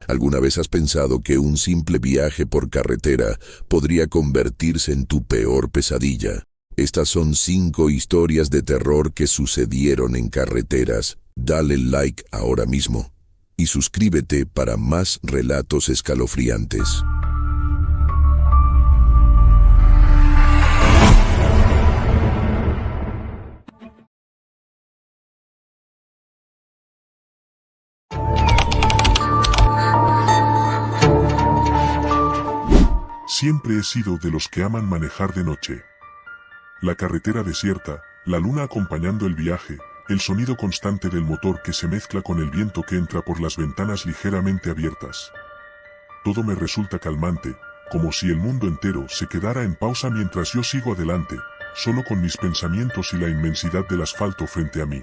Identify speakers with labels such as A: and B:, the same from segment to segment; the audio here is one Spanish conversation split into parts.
A: ¿Alguna vez has pensado que un simple viaje por carretera podría convertirse en tu peor pesadilla? Estas son 5 historias de terror que sucedieron en carreteras. Dale like ahora mismo y suscríbete para más relatos escalofriantes.
B: Siempre he sido de los que aman manejar de noche. La carretera desierta, la luna acompañando el viaje, el sonido constante del motor que se mezcla con el viento que entra por las ventanas ligeramente abiertas. Todo me resulta calmante, como si el mundo entero se quedara en pausa mientras yo sigo adelante, solo con mis pensamientos y la inmensidad del asfalto frente a mí.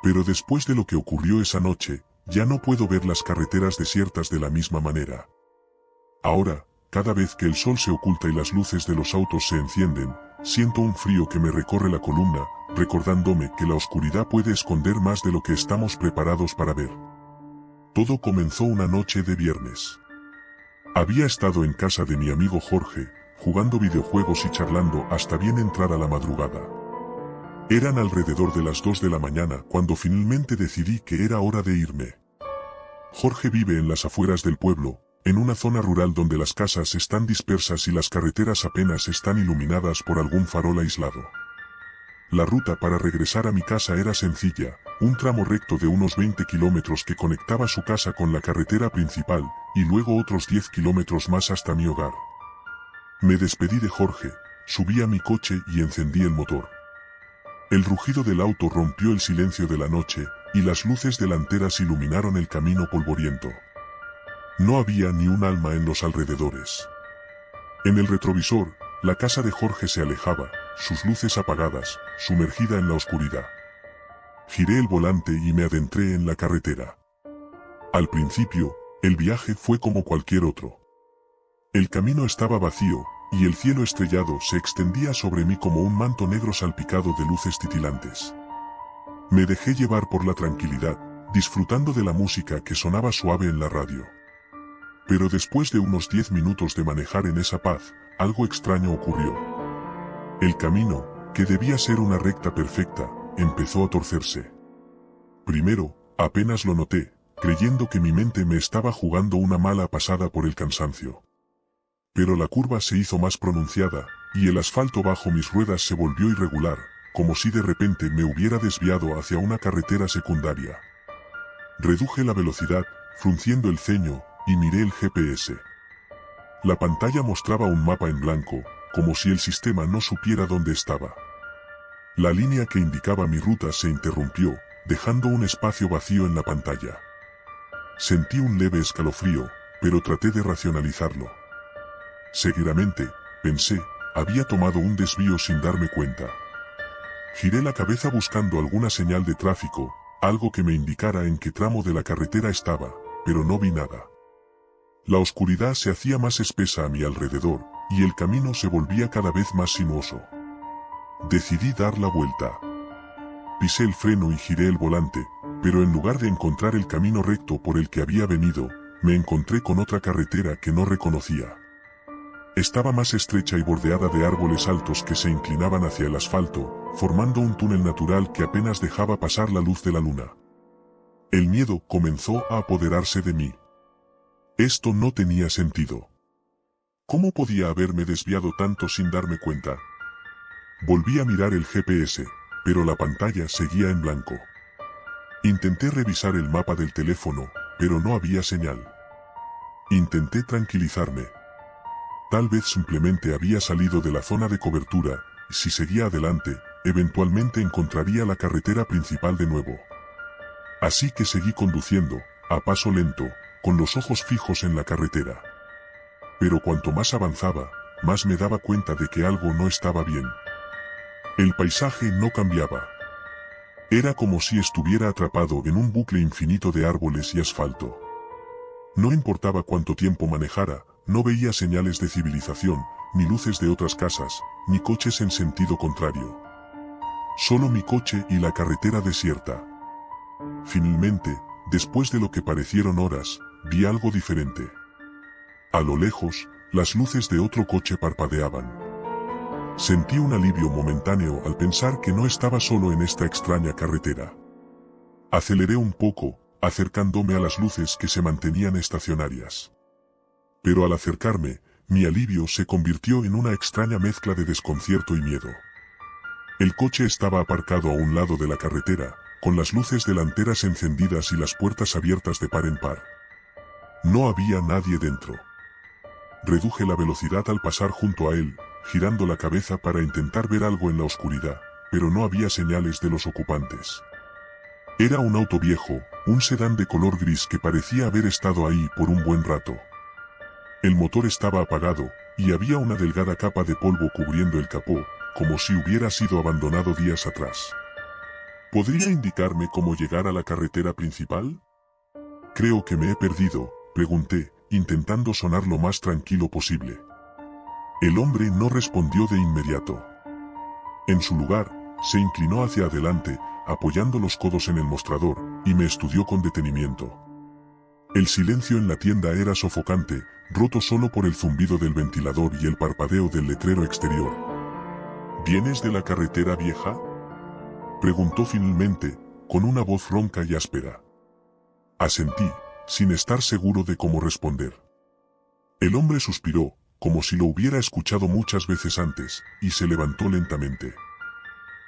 B: Pero después de lo que ocurrió esa noche, ya no puedo ver las carreteras desiertas de la misma manera. Ahora, cada vez que el sol se oculta y las luces de los autos se encienden, siento un frío que me recorre la columna, recordándome que la oscuridad puede esconder más de lo que estamos preparados para ver. Todo comenzó una noche de viernes. Había estado en casa de mi amigo Jorge, jugando videojuegos y charlando hasta bien entrada la madrugada. Eran alrededor de las 2 de la mañana cuando finalmente decidí que era hora de irme. Jorge vive en las afueras del pueblo, en una zona rural donde las casas están dispersas y las carreteras apenas están iluminadas por algún farol aislado. La ruta para regresar a mi casa era sencilla, un tramo recto de unos 20 kilómetros que conectaba su casa con la carretera principal, y luego otros 10 kilómetros más hasta mi hogar. Me despedí de Jorge, subí a mi coche y encendí el motor. El rugido del auto rompió el silencio de la noche, y las luces delanteras iluminaron el camino polvoriento. No había ni un alma en los alrededores. En el retrovisor, la casa de Jorge se alejaba, sus luces apagadas, sumergida en la oscuridad. Giré el volante y me adentré en la carretera. Al principio, el viaje fue como cualquier otro. El camino estaba vacío, y el cielo estrellado se extendía sobre mí como un manto negro salpicado de luces titilantes. Me dejé llevar por la tranquilidad, disfrutando de la música que sonaba suave en la radio. Pero después de unos 10 minutos de manejar en esa paz, algo extraño ocurrió. El camino, que debía ser una recta perfecta, empezó a torcerse. Primero, apenas lo noté, creyendo que mi mente me estaba jugando una mala pasada por el cansancio. Pero la curva se hizo más pronunciada, y el asfalto bajo mis ruedas se volvió irregular, como si de repente me hubiera desviado hacia una carretera secundaria. Reduje la velocidad, frunciendo el ceño, y miré el GPS. La pantalla mostraba un mapa en blanco, como si el sistema no supiera dónde estaba. La línea que indicaba mi ruta se interrumpió, dejando un espacio vacío en la pantalla. Sentí un leve escalofrío, pero traté de racionalizarlo. Seguidamente, pensé, había tomado un desvío sin darme cuenta. Giré la cabeza buscando alguna señal de tráfico, algo que me indicara en qué tramo de la carretera estaba, pero no vi nada. La oscuridad se hacía más espesa a mi alrededor, y el camino se volvía cada vez más sinuoso. Decidí dar la vuelta. Pisé el freno y giré el volante, pero en lugar de encontrar el camino recto por el que había venido, me encontré con otra carretera que no reconocía. Estaba más estrecha y bordeada de árboles altos que se inclinaban hacia el asfalto, formando un túnel natural que apenas dejaba pasar la luz de la luna. El miedo comenzó a apoderarse de mí. Esto no tenía sentido. ¿Cómo podía haberme desviado tanto sin darme cuenta? Volví a mirar el GPS, pero la pantalla seguía en blanco. Intenté revisar el mapa del teléfono, pero no había señal. Intenté tranquilizarme. Tal vez simplemente había salido de la zona de cobertura, y si seguía adelante, eventualmente encontraría la carretera principal de nuevo. Así que seguí conduciendo, a paso lento, con los ojos fijos en la carretera. Pero cuanto más avanzaba, más me daba cuenta de que algo no estaba bien. El paisaje no cambiaba. Era como si estuviera atrapado en un bucle infinito de árboles y asfalto. No importaba cuánto tiempo manejara, no veía señales de civilización, ni luces de otras casas, ni coches en sentido contrario. Solo mi coche y la carretera desierta. Finalmente, después de lo que parecieron horas, vi algo diferente. A lo lejos, las luces de otro coche parpadeaban. Sentí un alivio momentáneo al pensar que no estaba solo en esta extraña carretera. Aceleré un poco, acercándome a las luces que se mantenían estacionarias. Pero al acercarme, mi alivio se convirtió en una extraña mezcla de desconcierto y miedo. El coche estaba aparcado a un lado de la carretera, con las luces delanteras encendidas y las puertas abiertas de par en par. No había nadie dentro. Reduje la velocidad al pasar junto a él, girando la cabeza para intentar ver algo en la oscuridad, pero no había señales de los ocupantes. Era un auto viejo, un sedán de color gris que parecía haber estado ahí por un buen rato. El motor estaba apagado, y había una delgada capa de polvo cubriendo el capó, como si hubiera sido abandonado días atrás. ¿Podría indicarme cómo llegar a la carretera principal? Creo que me he perdido, pregunté, intentando sonar lo más tranquilo posible. El hombre no respondió de inmediato. En su lugar, se inclinó hacia adelante, apoyando los codos en el mostrador, y me estudió con detenimiento. El silencio en la tienda era sofocante, roto solo por el zumbido del ventilador y el parpadeo del letrero exterior. ¿Vienes de la carretera vieja?, preguntó finalmente, con una voz ronca y áspera. Asentí, sin estar seguro de cómo responder. El hombre suspiró, como si lo hubiera escuchado muchas veces antes, y se levantó lentamente.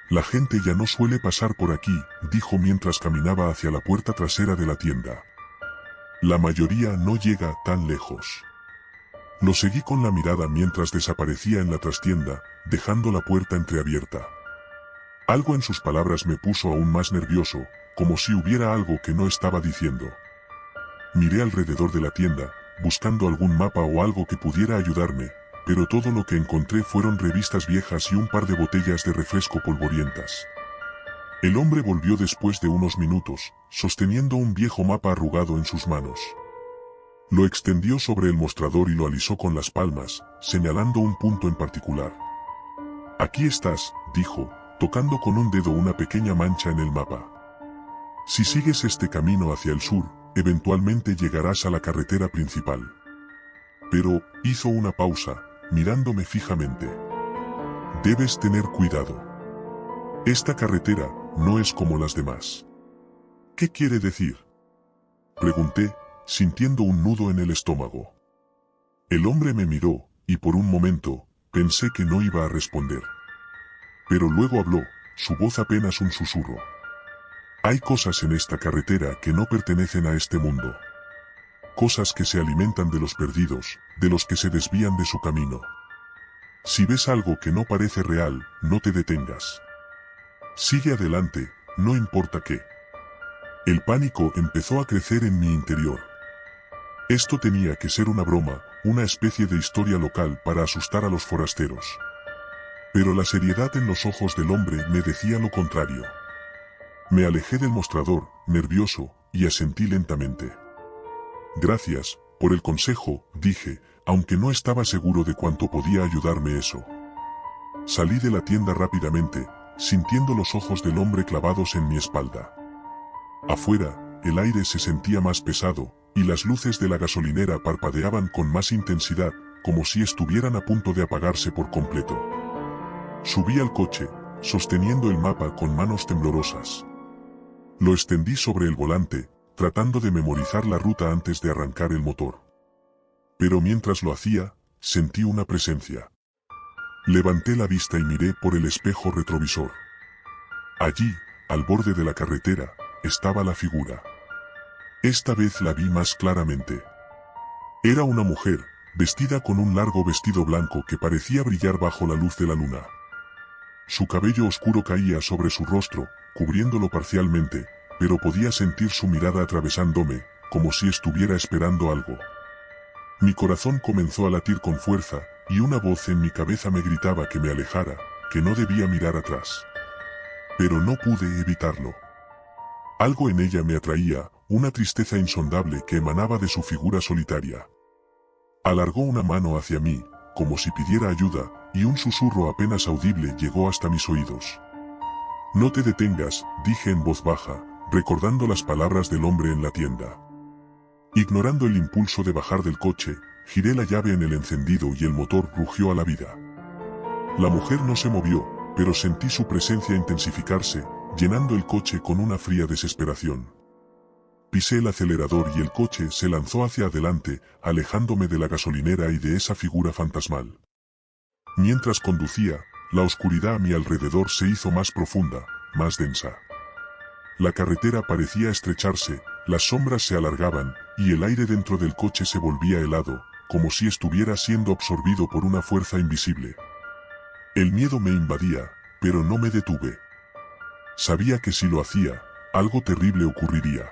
B: La gente ya no suele pasar por aquí, dijo mientras caminaba hacia la puerta trasera de la tienda. La mayoría no llega tan lejos. Lo seguí con la mirada mientras desaparecía en la trastienda, dejando la puerta entreabierta. Algo en sus palabras me puso aún más nervioso, como si hubiera algo que no estaba diciendo. Miré alrededor de la tienda, buscando algún mapa o algo que pudiera ayudarme, pero todo lo que encontré fueron revistas viejas y un par de botellas de refresco polvorientas. El hombre volvió después de unos minutos, sosteniendo un viejo mapa arrugado en sus manos. Lo extendió sobre el mostrador y lo alisó con las palmas, señalando un punto en particular. Aquí estás, dijo, tocando con un dedo una pequeña mancha en el mapa. Si sigues este camino hacia el sur, eventualmente llegarás a la carretera principal. Pero, hizo una pausa, mirándome fijamente. Debes tener cuidado. Esta carretera no es como las demás. ¿Qué quiere decir?, pregunté, sintiendo un nudo en el estómago. El hombre me miró, y por un momento, pensé que no iba a responder. Pero luego habló, su voz apenas un susurro. Hay cosas en esta carretera que no pertenecen a este mundo. Cosas que se alimentan de los perdidos, de los que se desvían de su camino. Si ves algo que no parece real, no te detengas. Sigue adelante, no importa qué. El pánico empezó a crecer en mi interior. Esto tenía que ser una broma, una especie de historia local para asustar a los forasteros. Pero la seriedad en los ojos del hombre me decía lo contrario. Me alejé del mostrador, nervioso, y asentí lentamente. Gracias, por el consejo, dije, aunque no estaba seguro de cuánto podía ayudarme eso. Salí de la tienda rápidamente, sintiendo los ojos del hombre clavados en mi espalda. Afuera, el aire se sentía más pesado, y las luces de la gasolinera parpadeaban con más intensidad, como si estuvieran a punto de apagarse por completo. Subí al coche, sosteniendo el mapa con manos temblorosas. Lo extendí sobre el volante, tratando de memorizar la ruta antes de arrancar el motor. Pero mientras lo hacía, sentí una presencia. Levanté la vista y miré por el espejo retrovisor. Allí, al borde de la carretera, estaba la figura. Esta vez la vi más claramente. Era una mujer, vestida con un largo vestido blanco que parecía brillar bajo la luz de la luna. Su cabello oscuro caía sobre su rostro, cubriéndolo parcialmente, pero podía sentir su mirada atravesándome, como si estuviera esperando algo. Mi corazón comenzó a latir con fuerza, y una voz en mi cabeza me gritaba que me alejara, que no debía mirar atrás. Pero no pude evitarlo. Algo en ella me atraía, una tristeza insondable que emanaba de su figura solitaria. Alargó una mano hacia mí, como si pidiera ayuda, y un susurro apenas audible llegó hasta mis oídos. No te detengas, dije en voz baja, recordando las palabras del hombre en la tienda. Ignorando el impulso de bajar del coche, giré la llave en el encendido y el motor rugió a la vida. La mujer no se movió, pero sentí su presencia intensificarse, llenando el coche con una fría desesperación. Pisé el acelerador y el coche se lanzó hacia adelante, alejándome de la gasolinera y de esa figura fantasmal. Mientras conducía, la oscuridad a mi alrededor se hizo más profunda, más densa. La carretera parecía estrecharse, las sombras se alargaban, y el aire dentro del coche se volvía helado, como si estuviera siendo absorbido por una fuerza invisible. El miedo me invadía, pero no me detuve. Sabía que si lo hacía, algo terrible ocurriría.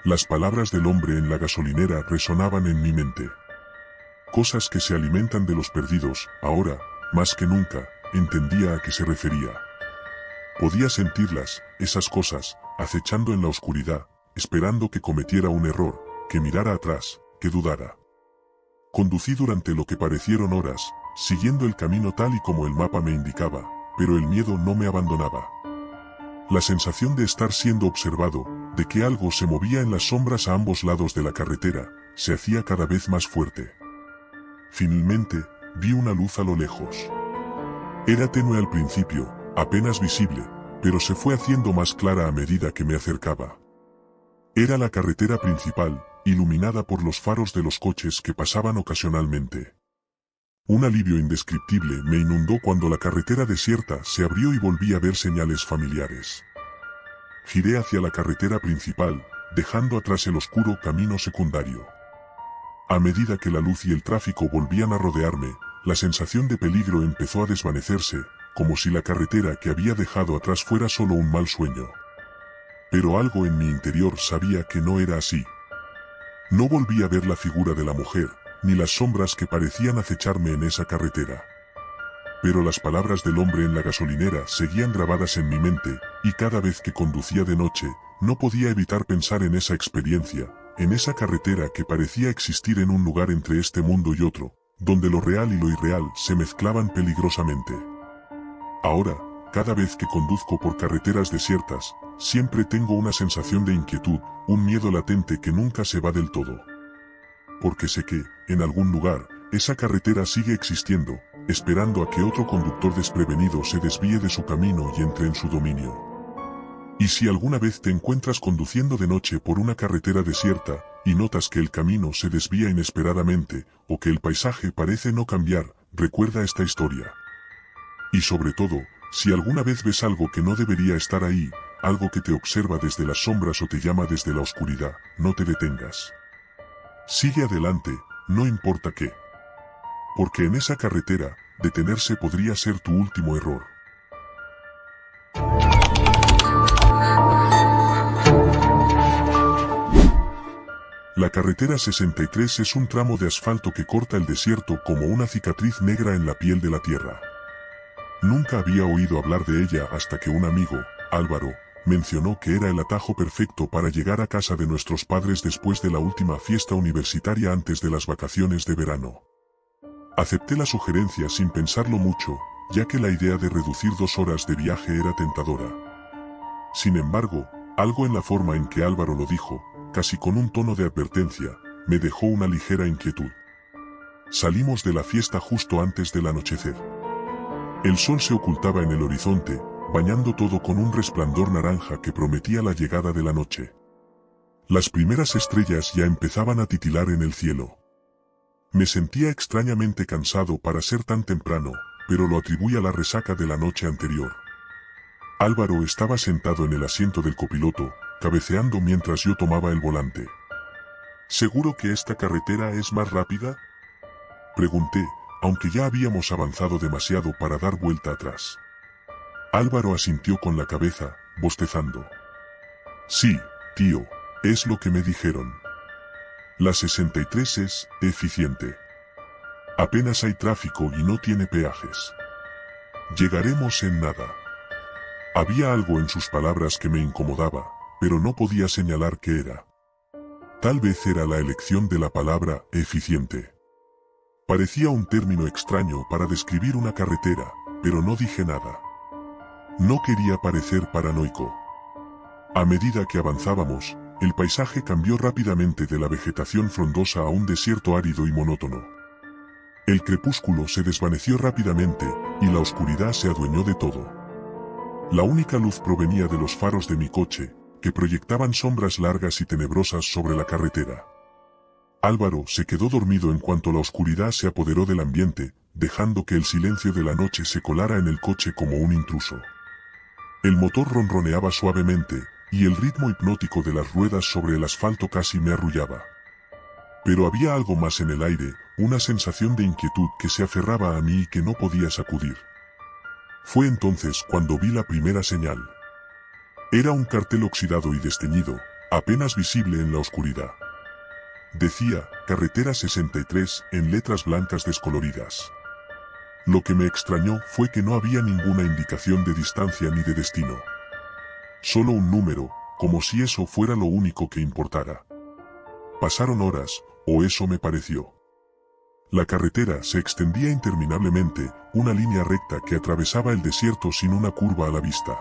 B: Las palabras del hombre en la gasolinera resonaban en mi mente. Cosas que se alimentan de los perdidos, ahora, más que nunca, entendía a qué se refería. Podía sentirlas, esas cosas, acechando en la oscuridad, esperando que cometiera un error, que mirara atrás, que dudara. Conducí durante lo que parecieron horas, siguiendo el camino tal y como el mapa me indicaba, pero el miedo no me abandonaba. La sensación de estar siendo observado, de que algo se movía en las sombras a ambos lados de la carretera, se hacía cada vez más fuerte. Finalmente, vi una luz a lo lejos. Era tenue al principio, apenas visible, pero se fue haciendo más clara a medida que me acercaba. Era la carretera principal, iluminada por los faros de los coches que pasaban ocasionalmente. Un alivio indescriptible me inundó cuando la carretera desierta se abrió y volví a ver señales familiares. Giré hacia la carretera principal, dejando atrás el oscuro camino secundario. A medida que la luz y el tráfico volvían a rodearme, la sensación de peligro empezó a desvanecerse, como si la carretera que había dejado atrás fuera solo un mal sueño. Pero algo en mi interior sabía que no era así. No volví a ver la figura de la mujer, ni las sombras que parecían acecharme en esa carretera. Pero las palabras del hombre en la gasolinera seguían grabadas en mi mente, y cada vez que conducía de noche, no podía evitar pensar en esa experiencia, en esa carretera que parecía existir en un lugar entre este mundo y otro, donde lo real y lo irreal se mezclaban peligrosamente. Ahora, cada vez que conduzco por carreteras desiertas, siempre tengo una sensación de inquietud, un miedo latente que nunca se va del todo. Porque sé que, en algún lugar, esa carretera sigue existiendo, esperando a que otro conductor desprevenido se desvíe de su camino y entre en su dominio. Y si alguna vez te encuentras conduciendo de noche por una carretera desierta, y notas que el camino se desvía inesperadamente, o que el paisaje parece no cambiar, recuerda esta historia. Y sobre todo, si alguna vez ves algo que no debería estar ahí, algo que te observa desde las sombras o te llama desde la oscuridad, no te detengas. Sigue adelante, no importa qué. Porque en esa carretera, detenerse podría ser tu último error. La carretera 63 es un tramo de asfalto que corta el desierto como una cicatriz negra en la piel de la tierra. Nunca había oído hablar de ella hasta que un amigo, Álvaro, mencionó que era el atajo perfecto para llegar a casa de nuestros padres después de la última fiesta universitaria antes de las vacaciones de verano. Acepté la sugerencia sin pensarlo mucho, ya que la idea de reducir 2 horas de viaje era tentadora. Sin embargo, algo en la forma en que Álvaro lo dijo, casi con un tono de advertencia, me dejó una ligera inquietud. Salimos de la fiesta justo antes del anochecer. El sol se ocultaba en el horizonte, bañando todo con un resplandor naranja que prometía la llegada de la noche. Las primeras estrellas ya empezaban a titilar en el cielo. Me sentía extrañamente cansado para ser tan temprano, pero lo atribuí a la resaca de la noche anterior. Álvaro estaba sentado en el asiento del copiloto, cabeceando mientras yo tomaba el volante. ¿Seguro que esta carretera es más rápida?, pregunté, aunque ya habíamos avanzado demasiado para dar vuelta atrás. Álvaro asintió con la cabeza, bostezando. Sí, tío, es lo que me dijeron. La 63 es eficiente. Apenas hay tráfico y no tiene peajes. Llegaremos en nada. Había algo en sus palabras que me incomodaba, pero no podía señalar qué era. Tal vez era la elección de la palabra eficiente. Parecía un término extraño para describir una carretera, pero no dije nada. No quería parecer paranoico. A medida que avanzábamos, el paisaje cambió rápidamente de la vegetación frondosa a un desierto árido y monótono. El crepúsculo se desvaneció rápidamente, y la oscuridad se adueñó de todo. La única luz provenía de los faros de mi coche, que proyectaban sombras largas y tenebrosas sobre la carretera. Álvaro se quedó dormido en cuanto la oscuridad se apoderó del ambiente, dejando que el silencio de la noche se colara en el coche como un intruso. El motor ronroneaba suavemente, y el ritmo hipnótico de las ruedas sobre el asfalto casi me arrullaba. Pero había algo más en el aire, una sensación de inquietud que se aferraba a mí y que no podía sacudir. Fue entonces cuando vi la primera señal. Era un cartel oxidado y desteñido, apenas visible en la oscuridad. Decía, Carretera 63, en letras blancas descoloridas. Lo que me extrañó fue que no había ninguna indicación de distancia ni de destino. Solo un número, como si eso fuera lo único que importara. Pasaron horas, o eso me pareció. La carretera se extendía interminablemente, una línea recta que atravesaba el desierto sin una curva a la vista.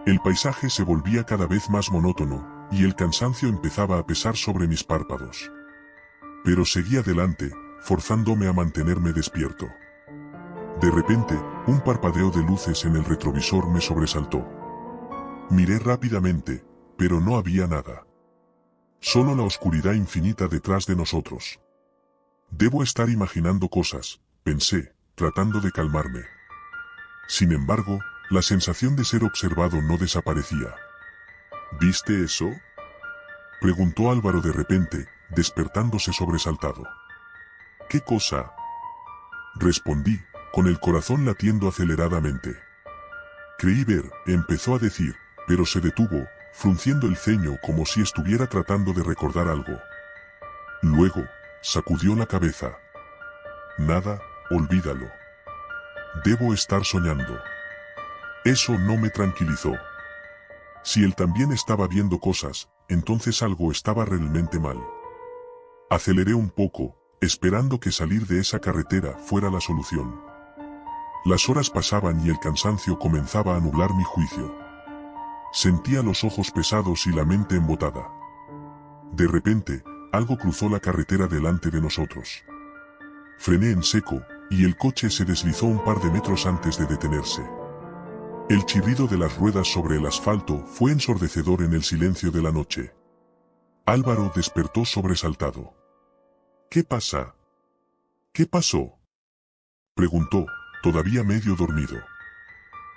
B: El paisaje se volvía cada vez más monótono, y el cansancio empezaba a pesar sobre mis párpados. Pero seguí adelante, forzándome a mantenerme despierto. De repente, un parpadeo de luces en el retrovisor me sobresaltó. Miré rápidamente, pero no había nada. Solo la oscuridad infinita detrás de nosotros. Debo estar imaginando cosas, pensé, tratando de calmarme. Sin embargo, la sensación de ser observado no desaparecía. ¿Viste eso?, preguntó Álvaro de repente, despertándose sobresaltado. ¿Qué cosa?, respondí, con el corazón latiendo aceleradamente. Creí ver, empezó a decir, pero se detuvo, frunciendo el ceño como si estuviera tratando de recordar algo. Luego, sacudió la cabeza. Nada, olvídalo. Debo estar soñando. Eso no me tranquilizó. Si él también estaba viendo cosas, entonces algo estaba realmente mal. Aceleré un poco, esperando que salir de esa carretera fuera la solución. Las horas pasaban y el cansancio comenzaba a nublar mi juicio. Sentía los ojos pesados y la mente embotada. De repente, algo cruzó la carretera delante de nosotros. Frené en seco, y el coche se deslizó un par de metros antes de detenerse. El chirrido de las ruedas sobre el asfalto fue ensordecedor en el silencio de la noche. Álvaro despertó sobresaltado. ¿Qué pasa? ¿Qué pasó?, preguntó, todavía medio dormido.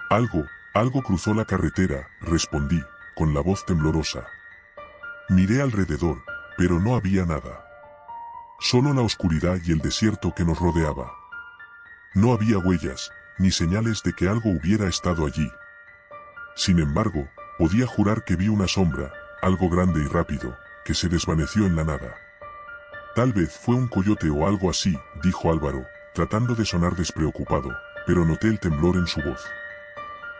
B: Algo cruzó la carretera, respondí, con la voz temblorosa. Miré alrededor, pero no había nada. Solo la oscuridad y el desierto que nos rodeaba. No había huellas, ni señales de que algo hubiera estado allí. Sin embargo, podía jurar que vi una sombra, algo grande y rápido, que se desvaneció en la nada. Tal vez fue un coyote o algo así, dijo Álvaro, tratando de sonar despreocupado, pero noté el temblor en su voz.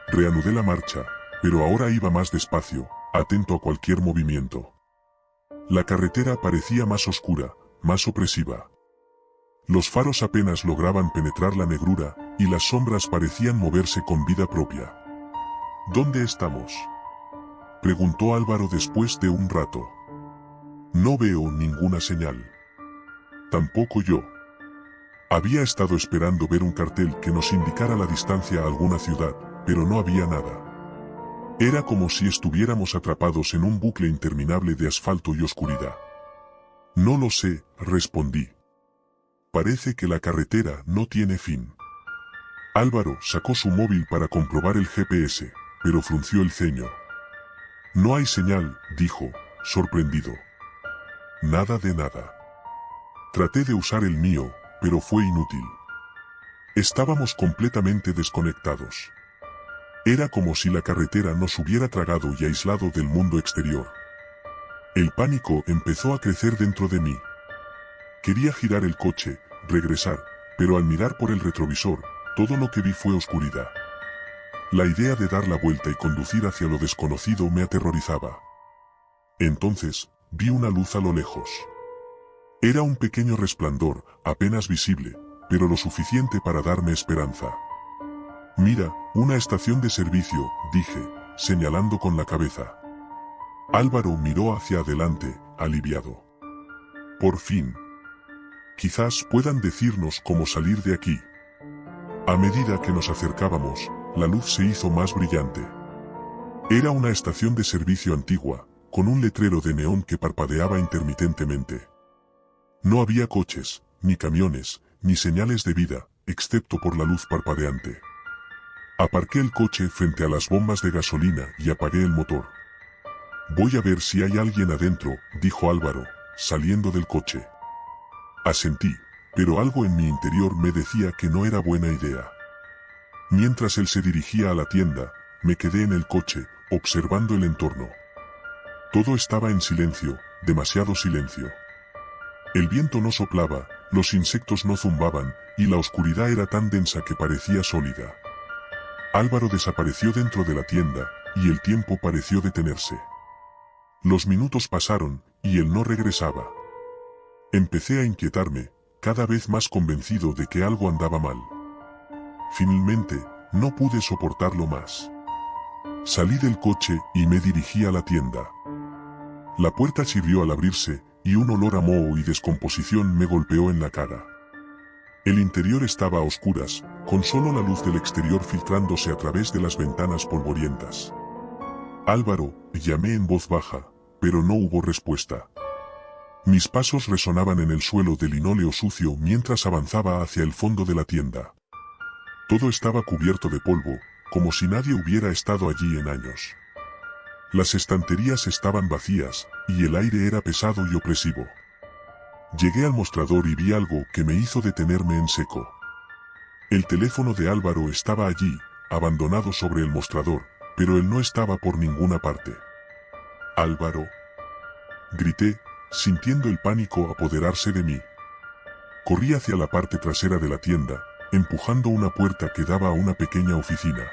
B: Reanudé la marcha, pero ahora iba más despacio, atento a cualquier movimiento. La carretera parecía más oscura, más opresiva. Los faros apenas lograban penetrar la negrura, y las sombras parecían moverse con vida propia. ¿Dónde estamos?, preguntó Álvaro después de un rato. No veo ninguna señal. Tampoco yo. Había estado esperando ver un cartel que nos indicara la distancia a alguna ciudad, pero no había nada. Era como si estuviéramos atrapados en un bucle interminable de asfalto y oscuridad. No lo sé, respondí. Parece que la carretera no tiene fin. Álvaro sacó su móvil para comprobar el GPS, pero frunció el ceño. No hay señal, dijo, sorprendido. Nada de nada. Traté de usar el mío, pero fue inútil. Estábamos completamente desconectados. Era como si la carretera nos hubiera tragado y aislado del mundo exterior. El pánico empezó a crecer dentro de mí. Quería girar el coche, regresar, pero al mirar por el retrovisor, todo lo que vi fue oscuridad. La idea de dar la vuelta y conducir hacia lo desconocido me aterrorizaba. Entonces, vi una luz a lo lejos. Era un pequeño resplandor, apenas visible, pero lo suficiente para darme esperanza. Mira, una estación de servicio, dije, señalando con la cabeza. Álvaro miró hacia adelante, aliviado. Por fin. Quizás puedan decirnos cómo salir de aquí. A medida que nos acercábamos, la luz se hizo más brillante. Era una estación de servicio antigua, con un letrero de neón que parpadeaba intermitentemente. No había coches, ni camiones, ni señales de vida, excepto por la luz parpadeante. Aparqué el coche frente a las bombas de gasolina y apagué el motor. Voy a ver si hay alguien adentro, dijo Álvaro, saliendo del coche. Asentí, pero algo en mi interior me decía que no era buena idea. Mientras él se dirigía a la tienda, me quedé en el coche, observando el entorno. Todo estaba en silencio, demasiado silencio. El viento no soplaba, los insectos no zumbaban, y la oscuridad era tan densa que parecía sólida. Álvaro desapareció dentro de la tienda, y el tiempo pareció detenerse. Los minutos pasaron, y él no regresaba. Empecé a inquietarme, cada vez más convencido de que algo andaba mal. Finalmente, no pude soportarlo más. Salí del coche y me dirigí a la tienda. La puerta chirrió al abrirse, y un olor a moho y descomposición me golpeó en la cara. El interior estaba a oscuras, con solo la luz del exterior filtrándose a través de las ventanas polvorientas. Álvaro, llamé en voz baja, pero no hubo respuesta. Mis pasos resonaban en el suelo de linóleo sucio mientras avanzaba hacia el fondo de la tienda. Todo estaba cubierto de polvo, como si nadie hubiera estado allí en años. Las estanterías estaban vacías, y el aire era pesado y opresivo. Llegué al mostrador y vi algo que me hizo detenerme en seco. El teléfono de Álvaro estaba allí, abandonado sobre el mostrador, pero él no estaba por ninguna parte. «Álvaro», grité, sintiendo el pánico apoderarse de mí. Corrí hacia la parte trasera de la tienda, empujando una puerta que daba a una pequeña oficina.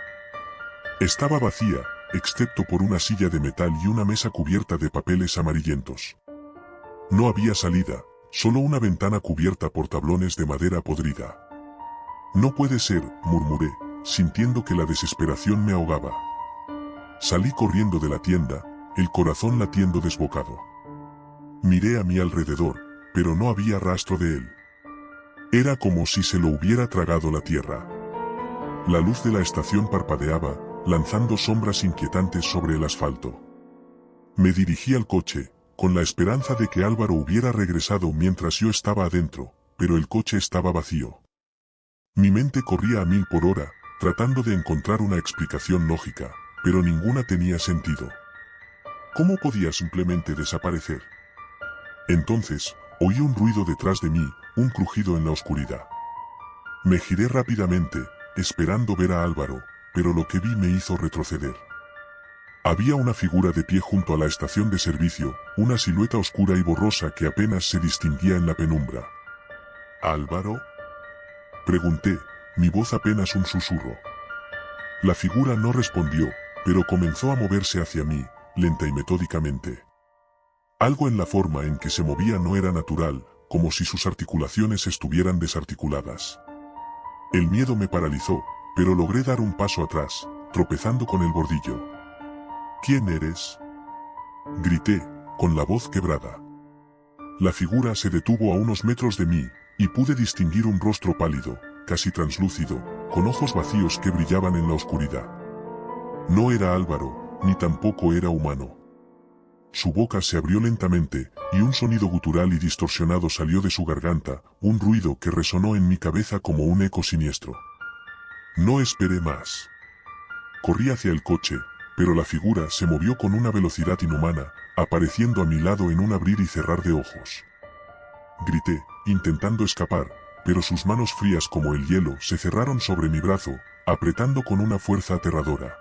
B: Estaba vacía, excepto por una silla de metal y una mesa cubierta de papeles amarillentos. No había salida, solo una ventana cubierta por tablones de madera podrida. «No puede ser», murmuré, sintiendo que la desesperación me ahogaba. Salí corriendo de la tienda, el corazón latiendo desbocado. Miré a mi alrededor, pero no había rastro de él. Era como si se lo hubiera tragado la tierra. La luz de la estación parpadeaba, lanzando sombras inquietantes sobre el asfalto. Me dirigí al coche, con la esperanza de que Álvaro hubiera regresado mientras yo estaba adentro, pero el coche estaba vacío. Mi mente corría a 1000 por hora, tratando de encontrar una explicación lógica, pero ninguna tenía sentido. ¿Cómo podía simplemente desaparecer? Entonces, oí un ruido detrás de mí, un crujido en la oscuridad. Me giré rápidamente, esperando ver a Álvaro, pero lo que vi me hizo retroceder. Había una figura de pie junto a la estación de servicio, una silueta oscura y borrosa que apenas se distinguía en la penumbra. «¿Álvaro?», pregunté, mi voz apenas un susurro. La figura no respondió, pero comenzó a moverse hacia mí, lenta y metódicamente. Algo en la forma en que se movía no era natural, como si sus articulaciones estuvieran desarticuladas. El miedo me paralizó, pero logré dar un paso atrás, tropezando con el bordillo. «¿Quién eres?», grité, con la voz quebrada. La figura se detuvo a unos metros de mí, y pude distinguir un rostro pálido, casi translúcido, con ojos vacíos que brillaban en la oscuridad. No era Álvaro, ni tampoco era humano. Su boca se abrió lentamente, y un sonido gutural y distorsionado salió de su garganta, un ruido que resonó en mi cabeza como un eco siniestro. No esperé más. Corrí hacia el coche, pero la figura se movió con una velocidad inhumana, apareciendo a mi lado en un abrir y cerrar de ojos. Grité, intentando escapar, pero sus manos frías como el hielo se cerraron sobre mi brazo, apretando con una fuerza aterradora.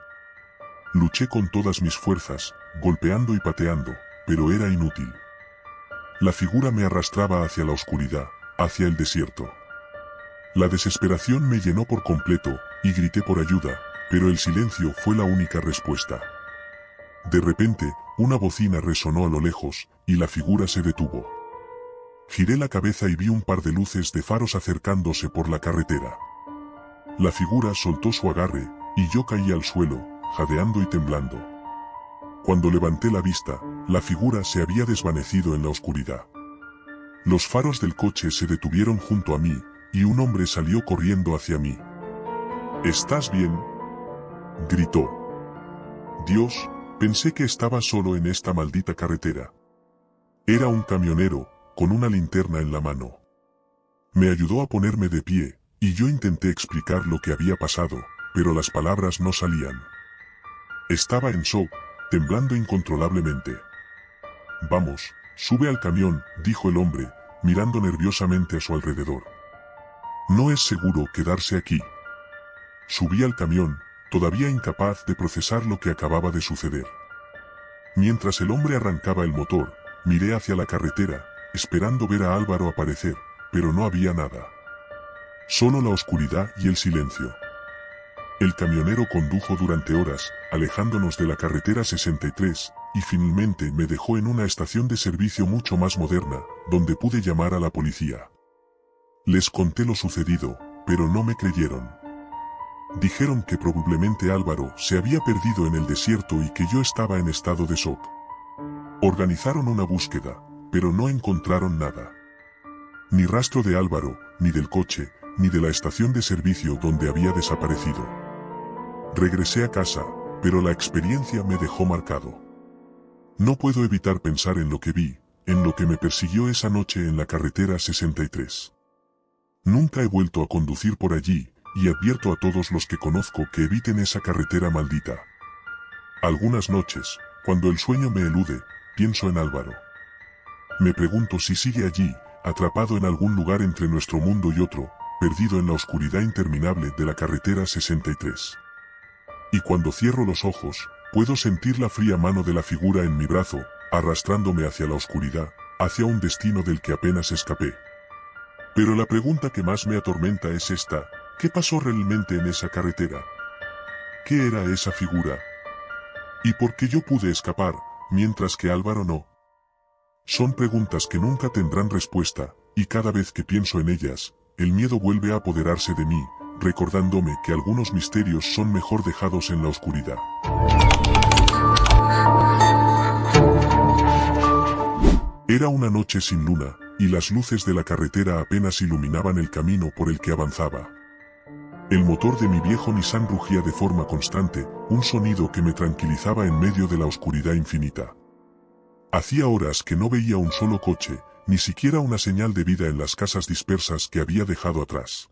B: Luché con todas mis fuerzas, golpeando y pateando, pero era inútil. La figura me arrastraba hacia la oscuridad, hacia el desierto. La desesperación me llenó por completo, y grité por ayuda, pero el silencio fue la única respuesta. De repente, una bocina resonó a lo lejos, y la figura se detuvo. Giré la cabeza y vi un par de luces de faros acercándose por la carretera. La figura soltó su agarre, y yo caí al suelo, jadeando y temblando. Cuando levanté la vista, la figura se había desvanecido en la oscuridad. Los faros del coche se detuvieron junto a mí, y un hombre salió corriendo hacia mí. ¿Estás bien?, gritó. Dios, pensé que estaba solo en esta maldita carretera. Era un camionero, con una linterna en la mano. Me ayudó a ponerme de pie, y yo intenté explicar lo que había pasado, pero las palabras no salían. Estaba en shock, temblando incontrolablemente. Vamos, sube al camión, dijo el hombre, mirando nerviosamente a su alrededor. No es seguro quedarse aquí. Subí al camión, todavía incapaz de procesar lo que acababa de suceder. Mientras el hombre arrancaba el motor, miré hacia la carretera, esperando ver a Álvaro aparecer, pero no había nada. Solo la oscuridad y el silencio. El camionero condujo durante horas, alejándonos de la carretera 63, y finalmente me dejó en una estación de servicio mucho más moderna, donde pude llamar a la policía. Les conté lo sucedido, pero no me creyeron. Dijeron que probablemente Álvaro se había perdido en el desierto y que yo estaba en estado de shock. Organizaron una búsqueda, pero no encontraron nada. Ni rastro de Álvaro, ni del coche, ni de la estación de servicio donde había desaparecido. Regresé a casa, pero la experiencia me dejó marcado. No puedo evitar pensar en lo que vi, en lo que me persiguió esa noche en la carretera 63. Nunca he vuelto a conducir por allí, y advierto a todos los que conozco que eviten esa carretera maldita. Algunas noches, cuando el sueño me elude, pienso en Álvaro. Me pregunto si sigue allí, atrapado en algún lugar entre nuestro mundo y otro, perdido en la oscuridad interminable de la carretera 63. Y cuando cierro los ojos, puedo sentir la fría mano de la figura en mi brazo, arrastrándome hacia la oscuridad, hacia un destino del que apenas escapé. Pero la pregunta que más me atormenta es esta: ¿qué pasó realmente en esa carretera? ¿Qué era esa figura? ¿Y por qué yo pude escapar, mientras que Álvaro no? Son preguntas que nunca tendrán respuesta, y cada vez que pienso en ellas, el miedo vuelve a apoderarse de mí, recordándome que algunos misterios son mejor dejados en la oscuridad. Era una noche sin luna, y las luces de la carretera apenas iluminaban el camino por el que avanzaba. El motor de mi viejo Nissan rugía de forma constante, un sonido que me tranquilizaba en medio de la oscuridad infinita. Hacía horas que no veía un solo coche, ni siquiera una señal de vida en las casas dispersas que había dejado atrás.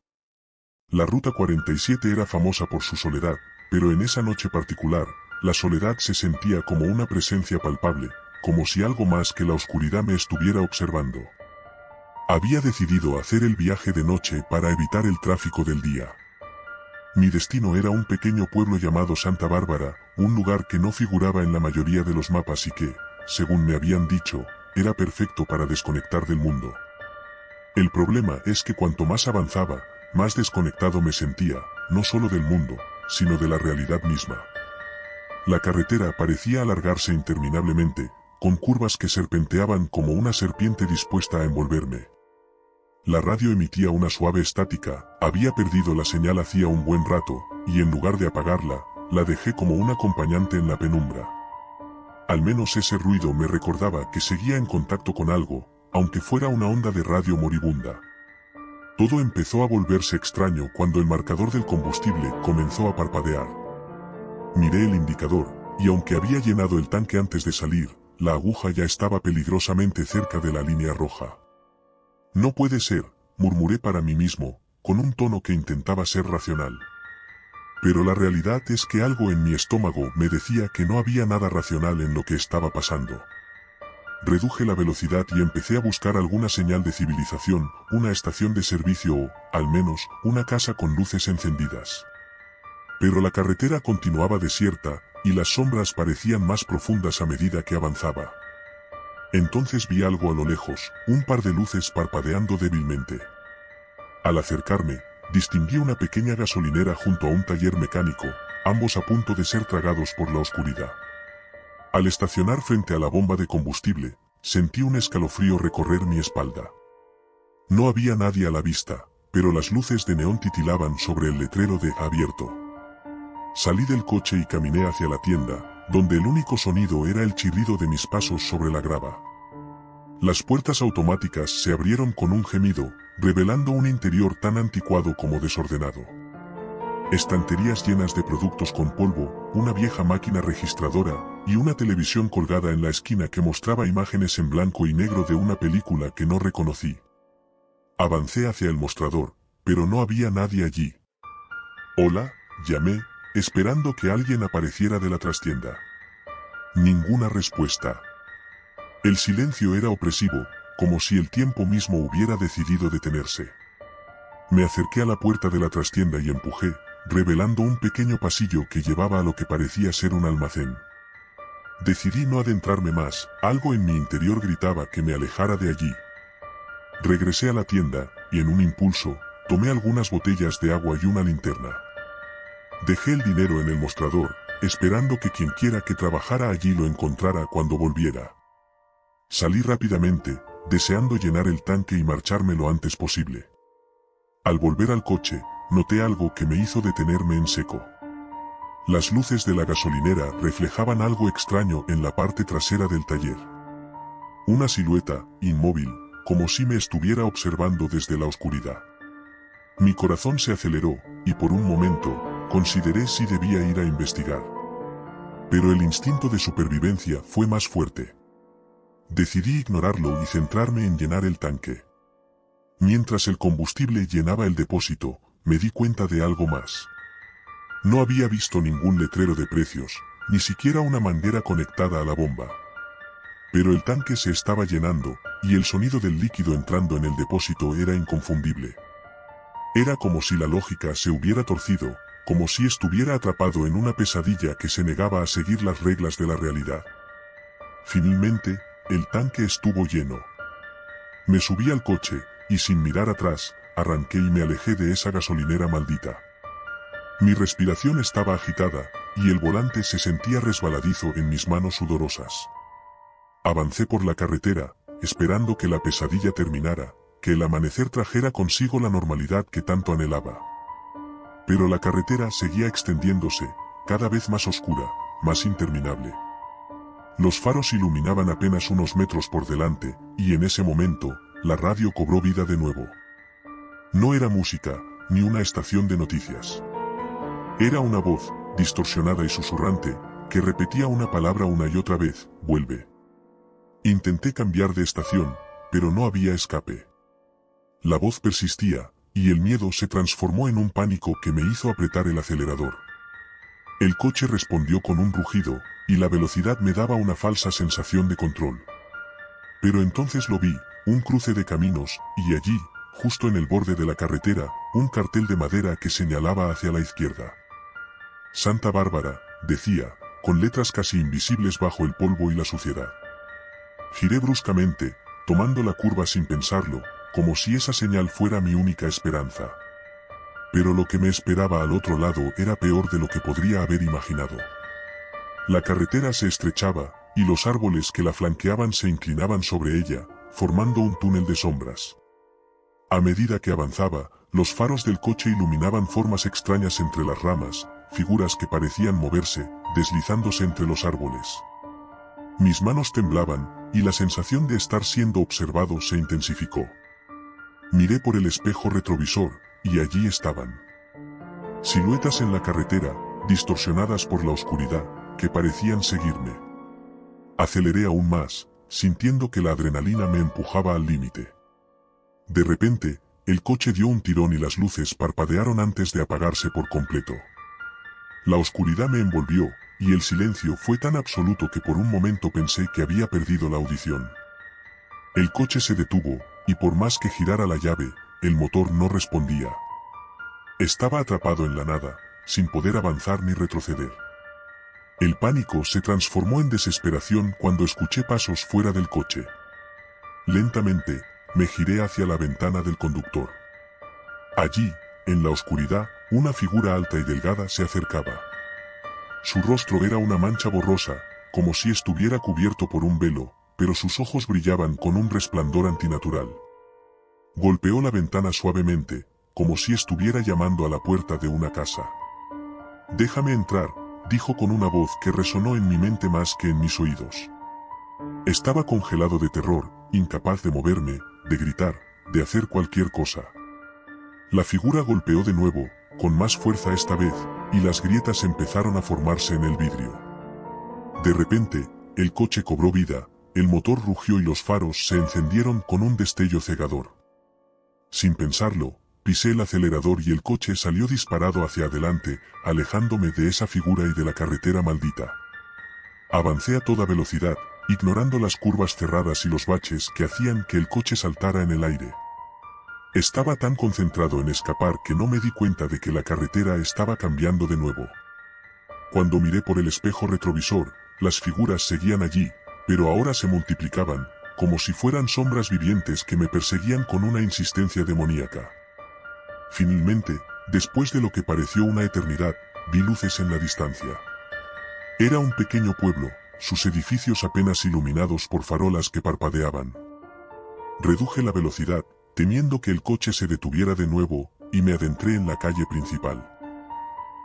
B: La Ruta 47 era famosa por su soledad, pero en esa noche particular, la soledad se sentía como una presencia palpable, como si algo más que la oscuridad me estuviera observando. Había decidido hacer el viaje de noche para evitar el tráfico del día. Mi destino era un pequeño pueblo llamado Santa Bárbara, un lugar que no figuraba en la mayoría de los mapas y que, según me habían dicho, era perfecto para desconectar del mundo. El problema es que cuanto más avanzaba, más desconectado me sentía, no solo del mundo, sino de la realidad misma. La carretera parecía alargarse interminablemente, con curvas que serpenteaban como una serpiente dispuesta a envolverme. La radio emitía una suave estática, había perdido la señal hacía un buen rato, y en lugar de apagarla, la dejé como un acompañante en la penumbra. Al menos ese ruido me recordaba que seguía en contacto con algo, aunque fuera una onda de radio moribunda. Todo empezó a volverse extraño cuando el marcador del combustible comenzó a parpadear. Miré el indicador, y aunque había llenado el tanque antes de salir, la aguja ya estaba peligrosamente cerca de la línea roja. No puede ser, murmuré para mí mismo, con un tono que intentaba ser racional. Pero la realidad es que algo en mi estómago me decía que no había nada racional en lo que estaba pasando. Reduje la velocidad y empecé a buscar alguna señal de civilización, una estación de servicio o, al menos, una casa con luces encendidas. Pero la carretera continuaba desierta, y las sombras parecían más profundas a medida que avanzaba. Entonces vi algo a lo lejos, un par de luces parpadeando débilmente. Al acercarme, distinguí una pequeña gasolinera junto a un taller mecánico, ambos a punto de ser tragados por la oscuridad. Al estacionar frente a la bomba de combustible, sentí un escalofrío recorrer mi espalda. No había nadie a la vista, pero las luces de neón titilaban sobre el letrero de abierto. Salí del coche y caminé hacia la tienda, donde el único sonido era el chirrido de mis pasos sobre la grava. Las puertas automáticas se abrieron con un gemido, revelando un interior tan anticuado como desordenado. Estanterías llenas de productos con polvo, una vieja máquina registradora, y una televisión colgada en la esquina que mostraba imágenes en blanco y negro de una película que no reconocí. Avancé hacia el mostrador, pero no había nadie allí. «Hola», llamé, esperando que alguien apareciera de la trastienda. Ninguna respuesta. El silencio era opresivo, como si el tiempo mismo hubiera decidido detenerse. Me acerqué a la puerta de la trastienda y empujé, revelando un pequeño pasillo que llevaba a lo que parecía ser un almacén. Decidí no adentrarme más, algo en mi interior gritaba que me alejara de allí. Regresé a la tienda, y en un impulso, tomé algunas botellas de agua y una linterna. Dejé el dinero en el mostrador, esperando que quienquiera que trabajara allí lo encontrara cuando volviera. Salí rápidamente, deseando llenar el tanque y marcharme lo antes posible. Al volver al coche, noté algo que me hizo detenerme en seco. Las luces de la gasolinera reflejaban algo extraño en la parte trasera del taller. Una silueta, inmóvil, como si me estuviera observando desde la oscuridad. Mi corazón se aceleró, y por un momento, consideré si debía ir a investigar. Pero el instinto de supervivencia fue más fuerte. Decidí ignorarlo y centrarme en llenar el tanque. Mientras el combustible llenaba el depósito, me di cuenta de algo más. No había visto ningún letrero de precios, ni siquiera una manguera conectada a la bomba. Pero el tanque se estaba llenando, y el sonido del líquido entrando en el depósito era inconfundible. Era como si la lógica se hubiera torcido, como si estuviera atrapado en una pesadilla que se negaba a seguir las reglas de la realidad. Finalmente, el tanque estuvo lleno. Me subí al coche, y sin mirar atrás, arranqué y me alejé de esa gasolinera maldita. Mi respiración estaba agitada, y el volante se sentía resbaladizo en mis manos sudorosas. Avancé por la carretera, esperando que la pesadilla terminara, que el amanecer trajera consigo la normalidad que tanto anhelaba. Pero la carretera seguía extendiéndose, cada vez más oscura, más interminable. Los faros iluminaban apenas unos metros por delante, y en ese momento, la radio cobró vida de nuevo. No era música, ni una estación de noticias. Era una voz, distorsionada y susurrante, que repetía una palabra una y otra vez: «Vuelve». Intenté cambiar de estación, pero no había escape. La voz persistía, y el miedo se transformó en un pánico que me hizo apretar el acelerador. El coche respondió con un rugido, y la velocidad me daba una falsa sensación de control. Pero entonces lo vi, un cruce de caminos, y allí, justo en el borde de la carretera, un cartel de madera que señalaba hacia la izquierda. Santa Bárbara, decía, con letras casi invisibles bajo el polvo y la suciedad. Giré bruscamente, tomando la curva sin pensarlo, como si esa señal fuera mi única esperanza. Pero lo que me esperaba al otro lado era peor de lo que podría haber imaginado. La carretera se estrechaba, y los árboles que la flanqueaban se inclinaban sobre ella, formando un túnel de sombras. A medida que avanzaba, los faros del coche iluminaban formas extrañas entre las ramas, figuras que parecían moverse, deslizándose entre los árboles. Mis manos temblaban, y la sensación de estar siendo observado se intensificó. Miré por el espejo retrovisor, y allí estaban. Siluetas en la carretera, distorsionadas por la oscuridad, que parecían seguirme. Aceleré aún más, sintiendo que la adrenalina me empujaba al límite. De repente, el coche dio un tirón y las luces parpadearon antes de apagarse por completo. La oscuridad me envolvió, y el silencio fue tan absoluto que por un momento pensé que había perdido la audición. El coche se detuvo, y por más que girara la llave, el motor no respondía. Estaba atrapado en la nada, sin poder avanzar ni retroceder. El pánico se transformó en desesperación cuando escuché pasos fuera del coche. Lentamente, me giré hacia la ventana del conductor. Allí, en la oscuridad, una figura alta y delgada se acercaba. Su rostro era una mancha borrosa, como si estuviera cubierto por un velo, pero sus ojos brillaban con un resplandor antinatural. Golpeó la ventana suavemente, como si estuviera llamando a la puerta de una casa. «Déjame entrar», dijo con una voz que resonó en mi mente más que en mis oídos. Estaba congelado de terror, incapaz de moverme, de gritar, de hacer cualquier cosa. La figura golpeó de nuevo, con más fuerza esta vez, y las grietas empezaron a formarse en el vidrio. De repente, el coche cobró vida, el motor rugió y los faros se encendieron con un destello cegador. Sin pensarlo, pisé el acelerador y el coche salió disparado hacia adelante, alejándome de esa figura y de la carretera maldita. Avancé a toda velocidad, ignorando las curvas cerradas y los baches que hacían que el coche saltara en el aire. Estaba tan concentrado en escapar que no me di cuenta de que la carretera estaba cambiando de nuevo. Cuando miré por el espejo retrovisor, las figuras seguían allí, pero ahora se multiplicaban, como si fueran sombras vivientes que me perseguían con una insistencia demoníaca. Finalmente, después de lo que pareció una eternidad, vi luces en la distancia. Era un pequeño pueblo, sus edificios apenas iluminados por farolas que parpadeaban. Reduje la velocidad, temiendo que el coche se detuviera de nuevo, y me adentré en la calle principal.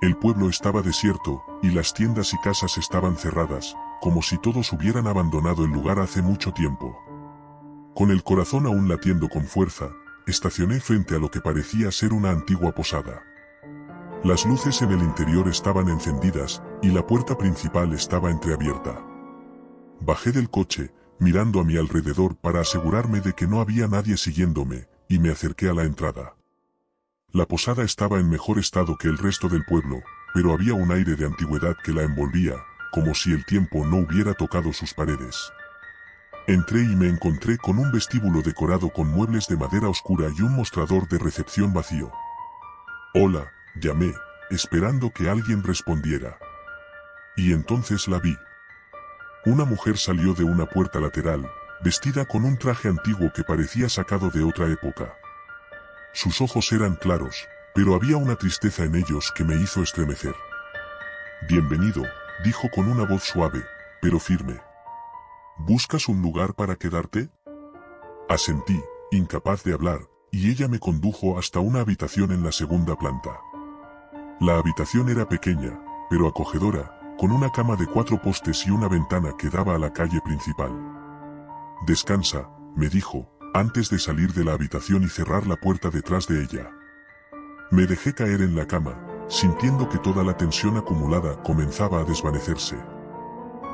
B: El pueblo estaba desierto, y las tiendas y casas estaban cerradas, como si todos hubieran abandonado el lugar hace mucho tiempo. Con el corazón aún latiendo con fuerza, estacioné frente a lo que parecía ser una antigua posada. Las luces en el interior estaban encendidas, y la puerta principal estaba entreabierta. Bajé del coche, mirando a mi alrededor para asegurarme de que no había nadie siguiéndome, y me acerqué a la entrada. La posada estaba en mejor estado que el resto del pueblo, pero había un aire de antigüedad que la envolvía, como si el tiempo no hubiera tocado sus paredes. Entré y me encontré con un vestíbulo decorado con muebles de madera oscura y un mostrador de recepción vacío. «Hola», llamé, esperando que alguien respondiera. Y entonces la vi. Una mujer salió de una puerta lateral, vestida con un traje antiguo que parecía sacado de otra época. Sus ojos eran claros, pero había una tristeza en ellos que me hizo estremecer. «Bienvenido», dijo con una voz suave, pero firme. «¿Buscas un lugar para quedarte?» Asentí, incapaz de hablar, y ella me condujo hasta una habitación en la segunda planta. La habitación era pequeña, pero acogedora, con una cama de 4 postes y una ventana que daba a la calle principal. «Descansa», me dijo, antes de salir de la habitación y cerrar la puerta detrás de ella. Me dejé caer en la cama, sintiendo que toda la tensión acumulada comenzaba a desvanecerse.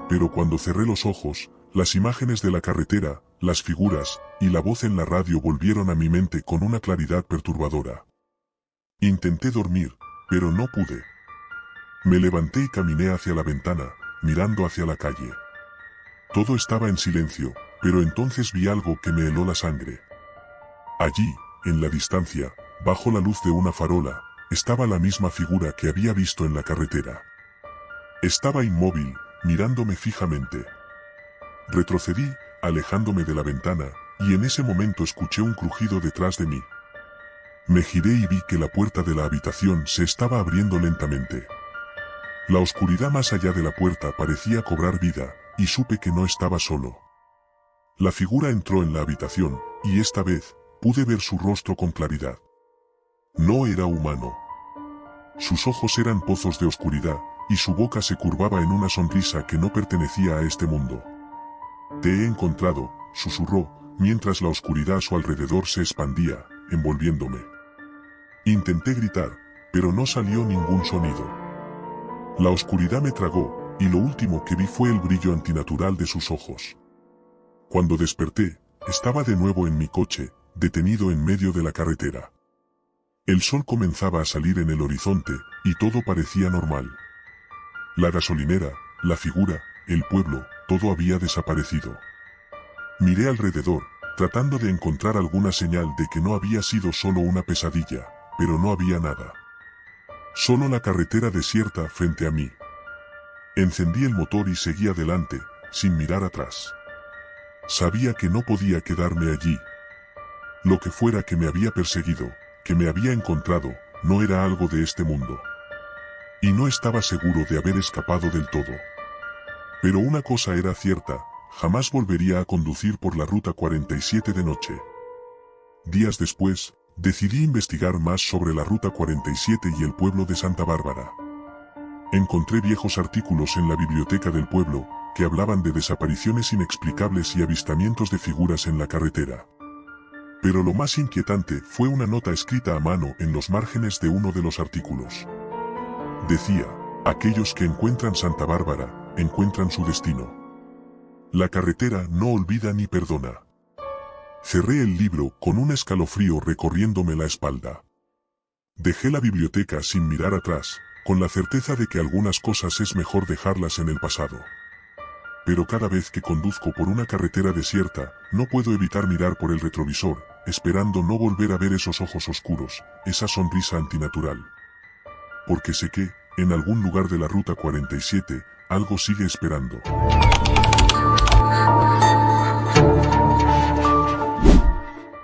B: Pero cuando cerré los ojos, las imágenes de la carretera, las figuras, y la voz en la radio volvieron a mi mente con una claridad perturbadora. Intenté dormir, pero no pude. Me levanté y caminé hacia la ventana, mirando hacia la calle. Todo estaba en silencio, pero entonces vi algo que me heló la sangre. Allí, en la distancia, bajo la luz de una farola, estaba la misma figura que había visto en la carretera. Estaba inmóvil, mirándome fijamente. Retrocedí, alejándome de la ventana, y en ese momento escuché un crujido detrás de mí. Me giré y vi que la puerta de la habitación se estaba abriendo lentamente. La oscuridad más allá de la puerta parecía cobrar vida, y supe que no estaba solo. La figura entró en la habitación, y esta vez, pude ver su rostro con claridad. No era humano. Sus ojos eran pozos de oscuridad, y su boca se curvaba en una sonrisa que no pertenecía a este mundo. «Te he encontrado», susurró, mientras la oscuridad a su alrededor se expandía, envolviéndome. Intenté gritar, pero no salió ningún sonido. La oscuridad me tragó, y lo último que vi fue el brillo antinatural de sus ojos. Cuando desperté, estaba de nuevo en mi coche, detenido en medio de la carretera. El sol comenzaba a salir en el horizonte, y todo parecía normal. La gasolinera, la figura, el pueblo, todo había desaparecido. Miré alrededor, tratando de encontrar alguna señal de que no había sido solo una pesadilla, pero no había nada. Solo la carretera desierta frente a mí. Encendí el motor y seguí adelante, sin mirar atrás. Sabía que no podía quedarme allí. Lo que fuera que me había perseguido, que me había encontrado, no era algo de este mundo. Y no estaba seguro de haber escapado del todo. Pero una cosa era cierta, jamás volvería a conducir por la Ruta 47 de noche. Días después, decidí investigar más sobre la Ruta 47 y el pueblo de Santa Bárbara. Encontré viejos artículos en la biblioteca del pueblo, que hablaban de desapariciones inexplicables y avistamientos de figuras en la carretera. Pero lo más inquietante fue una nota escrita a mano en los márgenes de uno de los artículos. Decía: aquellos que encuentran Santa Bárbara, encuentran su destino. La carretera no olvida ni perdona. Cerré el libro con un escalofrío recorriéndome la espalda. Dejé la biblioteca sin mirar atrás, con la certeza de que algunas cosas es mejor dejarlas en el pasado. Pero cada vez que conduzco por una carretera desierta, no puedo evitar mirar por el retrovisor, esperando no volver a ver esos ojos oscuros, esa sonrisa antinatural. Porque sé que, en algún lugar de la Ruta 47, algo sigue esperando.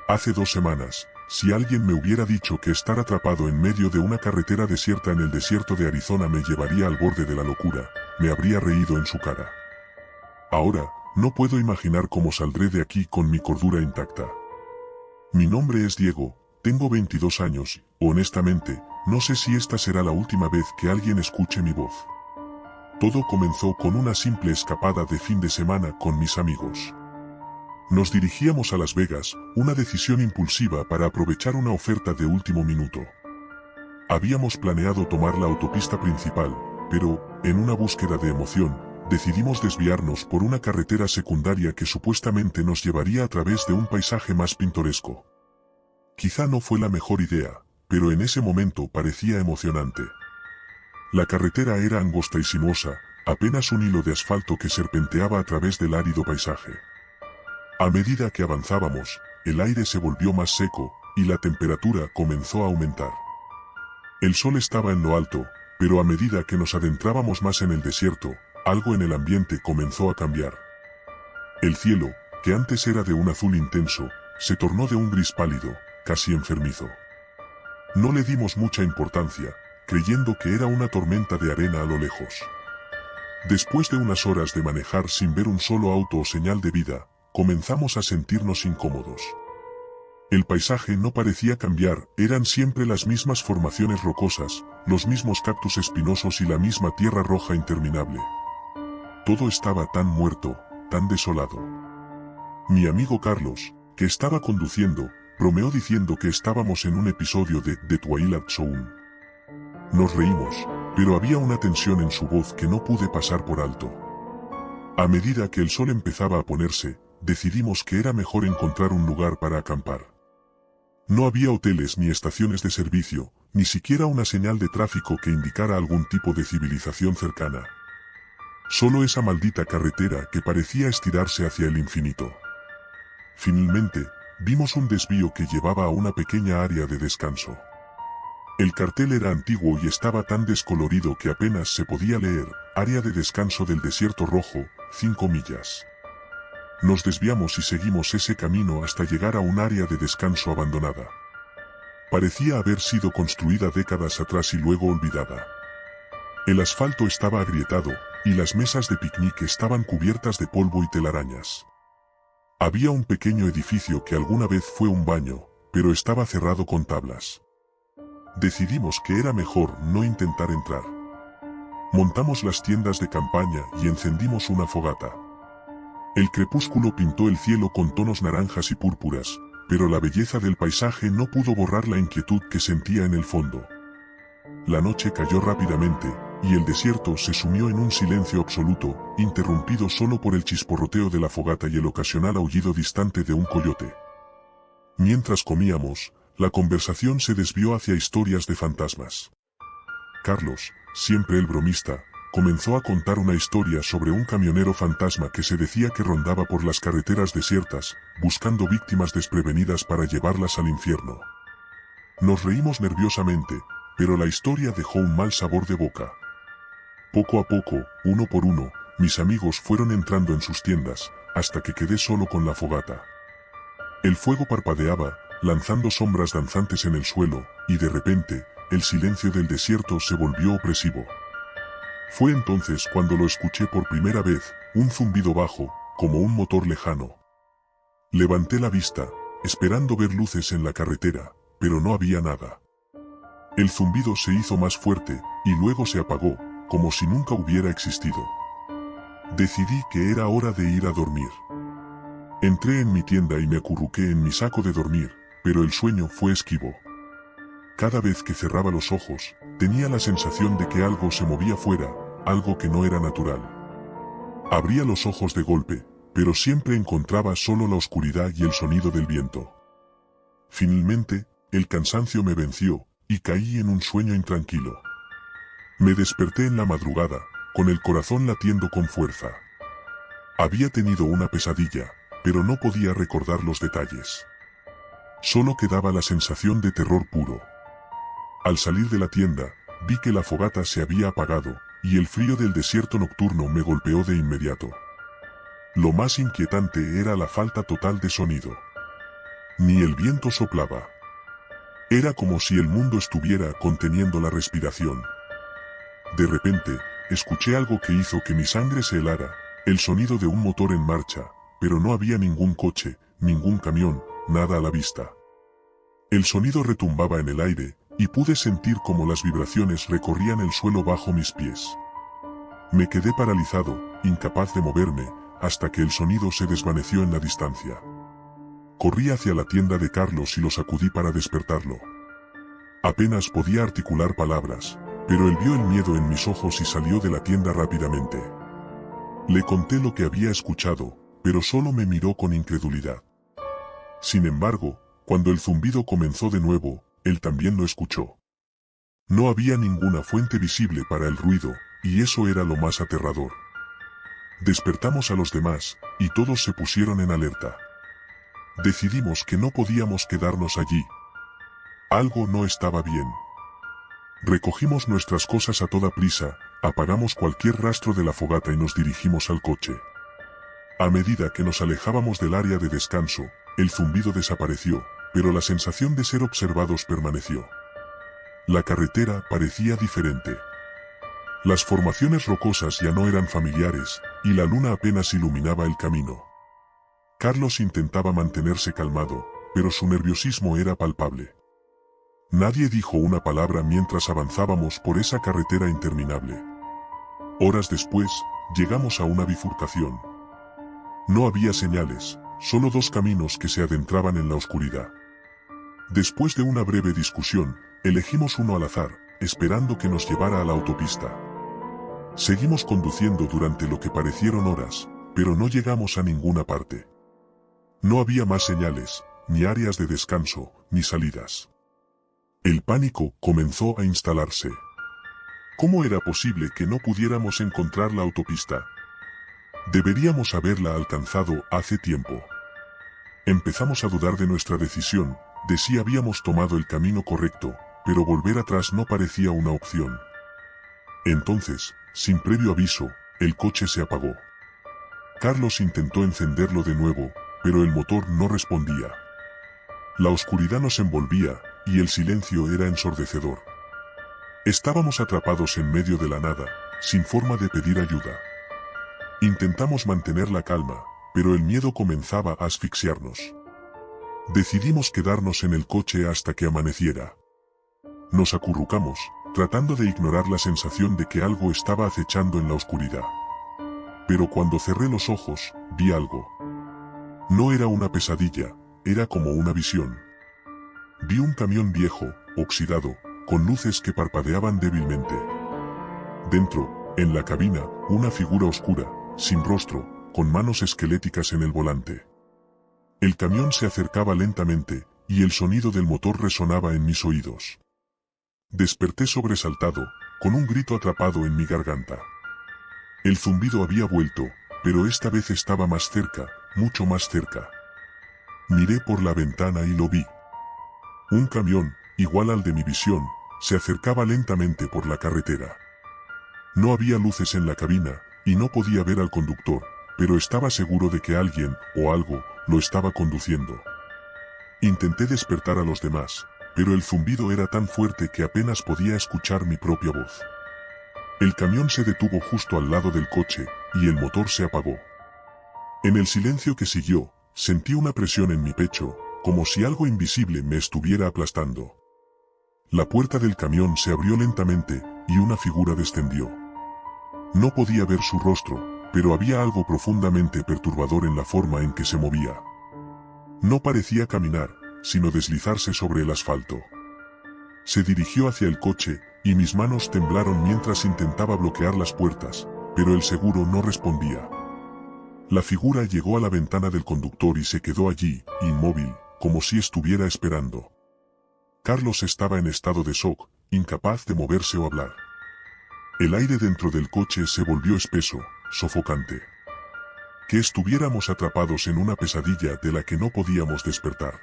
B: Hace 2 semanas, si alguien me hubiera dicho que estar atrapado en medio de una carretera desierta en el desierto de Arizona me llevaría al borde de la locura, me habría reído en su cara. Ahora, no puedo imaginar cómo saldré de aquí con mi cordura intacta. Mi nombre es Diego, tengo 22 años, y, honestamente, no sé si esta será la última vez que alguien escuche mi voz. Todo comenzó con una simple escapada de fin de semana con mis amigos. Nos dirigíamos a Las Vegas, una decisión impulsiva para aprovechar una oferta de último minuto. Habíamos planeado tomar la autopista principal, pero, en una búsqueda de emoción, decidimos desviarnos por una carretera secundaria que supuestamente nos llevaría a través de un paisaje más pintoresco. Quizá no fue la mejor idea, pero en ese momento parecía emocionante. La carretera era angosta y sinuosa, apenas un hilo de asfalto que serpenteaba a través del árido paisaje. A medida que avanzábamos, el aire se volvió más seco, y la temperatura comenzó a aumentar. El sol estaba en lo alto, pero a medida que nos adentrábamos más en el desierto, algo en el ambiente comenzó a cambiar. El cielo, que antes era de un azul intenso, se tornó de un gris pálido, casi enfermizo. No le dimos mucha importancia, creyendo que era una tormenta de arena a lo lejos. Después de unas horas de manejar sin ver un solo auto o señal de vida, comenzamos a sentirnos incómodos. El paisaje no parecía cambiar, eran siempre las mismas formaciones rocosas, los mismos cactus espinosos y la misma tierra roja interminable. Todo estaba tan muerto, tan desolado. Mi amigo Carlos, que estaba conduciendo, bromeó diciendo que estábamos en un episodio de The Twilight Zone. Nos reímos, pero había una tensión en su voz que no pude pasar por alto. A medida que el sol empezaba a ponerse, decidimos que era mejor encontrar un lugar para acampar. No había hoteles ni estaciones de servicio, ni siquiera una señal de tráfico que indicara algún tipo de civilización cercana. Solo esa maldita carretera que parecía estirarse hacia el infinito. Finalmente, vimos un desvío que llevaba a una pequeña área de descanso. El cartel era antiguo y estaba tan descolorido que apenas se podía leer: área de descanso del desierto rojo, 5 millas. Nos desviamos y seguimos ese camino hasta llegar a un área de descanso abandonada. Parecía haber sido construida décadas atrás y luego olvidada. El asfalto estaba agrietado, y las mesas de picnic estaban cubiertas de polvo y telarañas. Había un pequeño edificio que alguna vez fue un baño, pero estaba cerrado con tablas. Decidimos que era mejor no intentar entrar. Montamos las tiendas de campaña y encendimos una fogata. El crepúsculo pintó el cielo con tonos naranjas y púrpuras, pero la belleza del paisaje no pudo borrar la inquietud que sentía en el fondo. La noche cayó rápidamente, y el desierto se sumió en un silencio absoluto, interrumpido solo por el chisporroteo de la fogata y el ocasional aullido distante de un coyote. Mientras comíamos, la conversación se desvió hacia historias de fantasmas. Carlos, siempre el bromista, comenzó a contar una historia sobre un camionero fantasma que se decía que rondaba por las carreteras desiertas, buscando víctimas desprevenidas para llevarlas al infierno. Nos reímos nerviosamente, pero la historia dejó un mal sabor de boca. Poco a poco, uno por uno, mis amigos fueron entrando en sus tiendas, hasta que quedé solo con la fogata. El fuego parpadeaba, lanzando sombras danzantes en el suelo, y de repente, el silencio del desierto se volvió opresivo. Fue entonces cuando lo escuché por primera vez, un zumbido bajo, como un motor lejano. Levanté la vista, esperando ver luces en la carretera, pero no había nada. El zumbido se hizo más fuerte, y luego se apagó, como si nunca hubiera existido. Decidí que era hora de ir a dormir. Entré en mi tienda y me acurruqué en mi saco de dormir, pero el sueño fue esquivo. Cada vez que cerraba los ojos, tenía la sensación de que algo se movía fuera, algo que no era natural. Abría los ojos de golpe, pero siempre encontraba solo la oscuridad y el sonido del viento. Finalmente, el cansancio me venció, y caí en un sueño intranquilo. Me desperté en la madrugada, con el corazón latiendo con fuerza. Había tenido una pesadilla, pero no podía recordar los detalles. Solo quedaba la sensación de terror puro. Al salir de la tienda, vi que la fogata se había apagado, y el frío del desierto nocturno me golpeó de inmediato. Lo más inquietante era la falta total de sonido. Ni el viento soplaba. Era como si el mundo estuviera conteniendo la respiración. De repente, escuché algo que hizo que mi sangre se helara, el sonido de un motor en marcha, pero no había ningún coche, ningún camión, nada a la vista. El sonido retumbaba en el aire, y pude sentir cómo las vibraciones recorrían el suelo bajo mis pies. Me quedé paralizado, incapaz de moverme, hasta que el sonido se desvaneció en la distancia. Corrí hacia la tienda de Carlos y lo sacudí para despertarlo. Apenas podía articular palabras, pero él vio el miedo en mis ojos y salió de la tienda rápidamente. Le conté lo que había escuchado, pero solo me miró con incredulidad. Sin embargo, cuando el zumbido comenzó de nuevo, él también lo escuchó. No había ninguna fuente visible para el ruido, y eso era lo más aterrador. Despertamos a los demás, y todos se pusieron en alerta. Decidimos que no podíamos quedarnos allí. Algo no estaba bien. Recogimos nuestras cosas a toda prisa, apagamos cualquier rastro de la fogata y nos dirigimos al coche. A medida que nos alejábamos del área de descanso, el zumbido desapareció, pero la sensación de ser observados permaneció. La carretera parecía diferente. Las formaciones rocosas ya no eran familiares, y la luna apenas iluminaba el camino. Carlos intentaba mantenerse calmado, pero su nerviosismo era palpable. Nadie dijo una palabra mientras avanzábamos por esa carretera interminable. Horas después, llegamos a una bifurcación. No había señales, solo dos caminos que se adentraban en la oscuridad. Después de una breve discusión, elegimos uno al azar, esperando que nos llevara a la autopista. Seguimos conduciendo durante lo que parecieron horas, pero no llegamos a ninguna parte. No había más señales, ni áreas de descanso, ni salidas. El pánico comenzó a instalarse. ¿Cómo era posible que no pudiéramos encontrar la autopista? Deberíamos haberla alcanzado hace tiempo. Empezamos a dudar de nuestra decisión, de si habíamos tomado el camino correcto, pero volver atrás no parecía una opción. Entonces, sin previo aviso, el coche se apagó. Carlos intentó encenderlo de nuevo, pero el motor no respondía. La oscuridad nos envolvía, y el silencio era ensordecedor. Estábamos atrapados en medio de la nada, sin forma de pedir ayuda. Intentamos mantener la calma, pero el miedo comenzaba a asfixiarnos. Decidimos quedarnos en el coche hasta que amaneciera. Nos acurrucamos, tratando de ignorar la sensación de que algo estaba acechando en la oscuridad. Pero cuando cerré los ojos, vi algo. No era una pesadilla, era como una visión. Vi un camión viejo, oxidado, con luces que parpadeaban débilmente. Dentro, en la cabina, una figura oscura, sin rostro, con manos esqueléticas en el volante. El camión se acercaba lentamente, y el sonido del motor resonaba en mis oídos. Desperté sobresaltado, con un grito atrapado en mi garganta. El zumbido había vuelto, pero esta vez estaba más cerca, mucho más cerca. Miré por la ventana y lo vi. Un camión, igual al de mi visión, se acercaba lentamente por la carretera. No había luces en la cabina, y no podía ver al conductor, pero estaba seguro de que alguien, o algo, lo estaba conduciendo. Intenté despertar a los demás, pero el zumbido era tan fuerte que apenas podía escuchar mi propia voz. El camión se detuvo justo al lado del coche, y el motor se apagó. En el silencio que siguió, sentí una presión en mi pecho, como si algo invisible me estuviera aplastando. La puerta del camión se abrió lentamente, y una figura descendió. No podía ver su rostro, pero había algo profundamente perturbador en la forma en que se movía. No parecía caminar, sino deslizarse sobre el asfalto. Se dirigió hacia el coche, y mis manos temblaron mientras intentaba bloquear las puertas, pero el seguro no respondía. La figura llegó a la ventana del conductor y se quedó allí, inmóvil, como si estuviera esperando. Carlos estaba en estado de shock, incapaz de moverse o hablar. El aire dentro del coche se volvió espeso, sofocante. Que estuviéramos atrapados en una pesadilla de la que no podíamos despertar.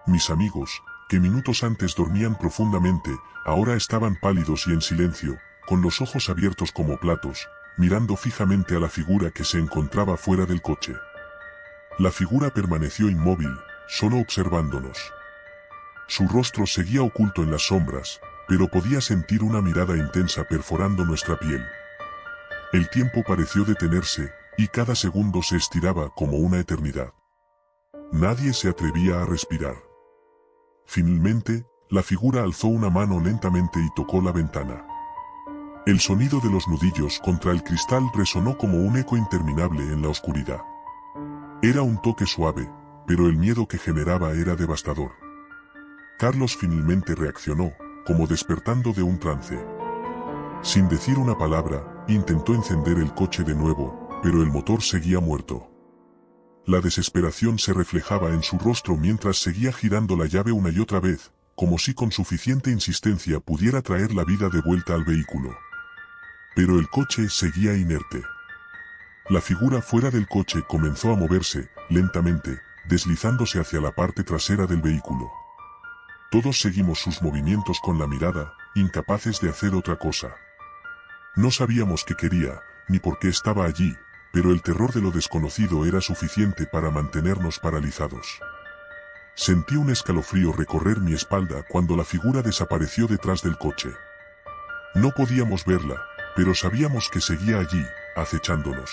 B: Mis amigos, que minutos antes dormían profundamente, ahora estaban pálidos y en silencio, con los ojos abiertos como platos, mirando fijamente a la figura que se encontraba fuera del coche. La figura permaneció inmóvil, solo observándonos. Su rostro seguía oculto en las sombras, pero podía sentir una mirada intensa perforando nuestra piel. El tiempo pareció detenerse, y cada segundo se estiraba como una eternidad. Nadie se atrevía a respirar. Finalmente, la figura alzó una mano lentamente y tocó la ventana. El sonido de los nudillos contra el cristal resonó como un eco interminable en la oscuridad. Era un toque suave, pero el miedo que generaba era devastador. Carlos finalmente reaccionó, como despertando de un trance. Sin decir una palabra, intentó encender el coche de nuevo, pero el motor seguía muerto. La desesperación se reflejaba en su rostro mientras seguía girando la llave una y otra vez, como si con suficiente insistencia pudiera traer la vida de vuelta al vehículo. Pero el coche seguía inerte. La figura fuera del coche comenzó a moverse, lentamente, deslizándose hacia la parte trasera del vehículo. Todos seguimos sus movimientos con la mirada, incapaces de hacer otra cosa. No sabíamos qué quería, ni por qué estaba allí, pero el terror de lo desconocido era suficiente para mantenernos paralizados. Sentí un escalofrío recorrer mi espalda cuando la figura desapareció detrás del coche. No podíamos verla, pero sabíamos que seguía allí, acechándonos.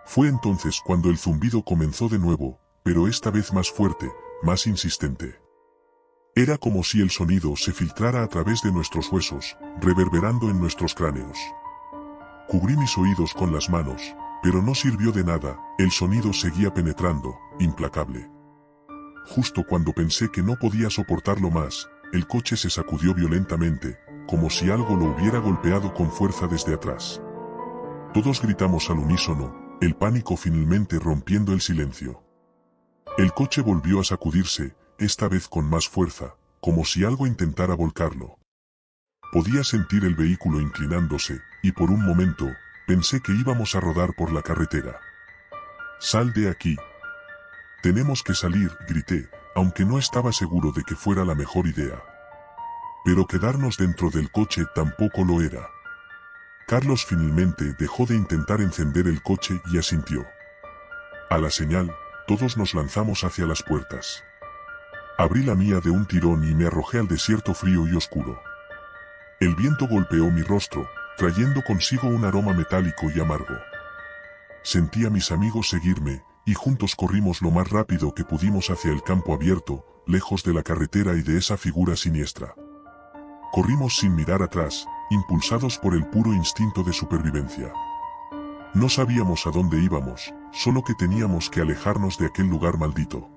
B: Fue entonces cuando el zumbido comenzó de nuevo, pero esta vez más fuerte, más insistente. Era como si el sonido se filtrara a través de nuestros huesos, reverberando en nuestros cráneos. Cubrí mis oídos con las manos, pero no sirvió de nada, el sonido seguía penetrando, implacable. Justo cuando pensé que no podía soportarlo más, el coche se sacudió violentamente, como si algo lo hubiera golpeado con fuerza desde atrás. Todos gritamos al unísono, el pánico finalmente rompiendo el silencio. El coche volvió a sacudirse, esta vez con más fuerza, como si algo intentara volcarlo. Podía sentir el vehículo inclinándose, y por un momento, pensé que íbamos a rodar por la carretera. «Sal de aquí». «Tenemos que salir», grité, aunque no estaba seguro de que fuera la mejor idea. Pero quedarnos dentro del coche tampoco lo era. Carlos finalmente dejó de intentar encender el coche y asintió. A la señal, todos nos lanzamos hacia las puertas. Abrí la mía de un tirón y me arrojé al desierto frío y oscuro. El viento golpeó mi rostro, trayendo consigo un aroma metálico y amargo. Sentí a mis amigos seguirme, y juntos corrimos lo más rápido que pudimos hacia el campo abierto, lejos de la carretera y de esa figura siniestra. Corrimos sin mirar atrás, impulsados por el puro instinto de supervivencia. No sabíamos a dónde íbamos, solo que teníamos que alejarnos de aquel lugar maldito.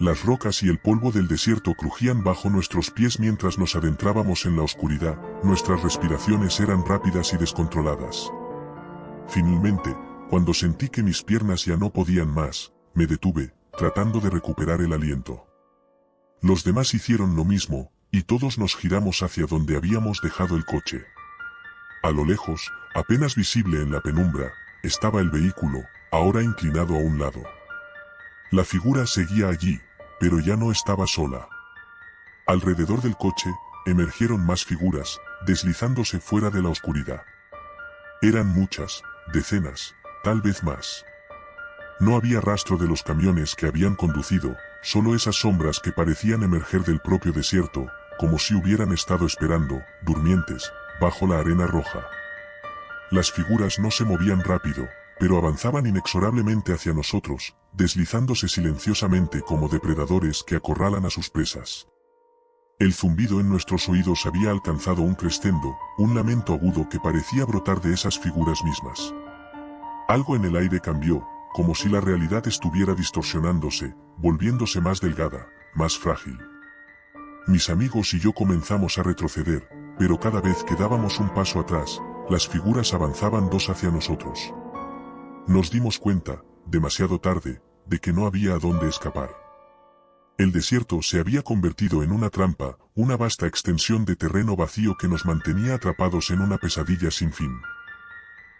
B: Las rocas y el polvo del desierto crujían bajo nuestros pies mientras nos adentrábamos en la oscuridad, nuestras respiraciones eran rápidas y descontroladas. Finalmente, cuando sentí que mis piernas ya no podían más, me detuve, tratando de recuperar el aliento. Los demás hicieron lo mismo, y todos nos giramos hacia donde habíamos dejado el coche. A lo lejos, apenas visible en la penumbra, estaba el vehículo, ahora inclinado a un lado. La figura seguía allí, pero ya no estaba sola. Alrededor del coche, emergieron más figuras, deslizándose fuera de la oscuridad. Eran muchas, decenas, tal vez más. No había rastro de los camiones que habían conducido, solo esas sombras que parecían emerger del propio desierto, como si hubieran estado esperando, durmientes, bajo la arena roja. Las figuras no se movían rápido, pero avanzaban inexorablemente hacia nosotros, deslizándose silenciosamente como depredadores que acorralan a sus presas. El zumbido en nuestros oídos había alcanzado un crescendo, un lamento agudo que parecía brotar de esas figuras mismas. Algo en el aire cambió, como si la realidad estuviera distorsionándose, volviéndose más delgada, más frágil. Mis amigos y yo comenzamos a retroceder, pero cada vez que dábamos un paso atrás, las figuras avanzaban dos hacia nosotros. Nos dimos cuenta, demasiado tarde, de que no había a dónde escapar. El desierto se había convertido en una trampa, una vasta extensión de terreno vacío que nos mantenía atrapados en una pesadilla sin fin.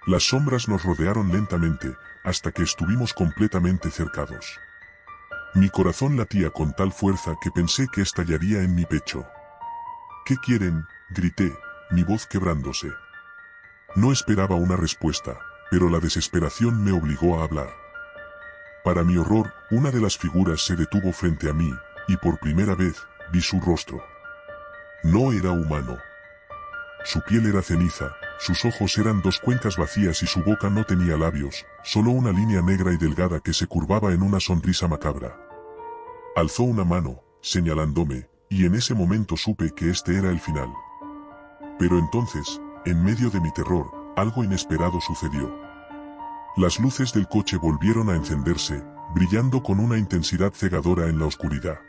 B: Las sombras nos rodearon lentamente, hasta que estuvimos completamente cercados. Mi corazón latía con tal fuerza que pensé que estallaría en mi pecho. ¿Qué quieren?, grité, mi voz quebrándose. No esperaba una respuesta, pero la desesperación me obligó a hablar. Para mi horror, una de las figuras se detuvo frente a mí, y por primera vez, vi su rostro. No era humano. Su piel era ceniza, sus ojos eran dos cuencas vacías y su boca no tenía labios, solo una línea negra y delgada que se curvaba en una sonrisa macabra. Alzó una mano, señalándome, y en ese momento supe que este era el final. Pero entonces, en medio de mi terror, algo inesperado sucedió. Las luces del coche volvieron a encenderse, brillando con una intensidad cegadora en la oscuridad.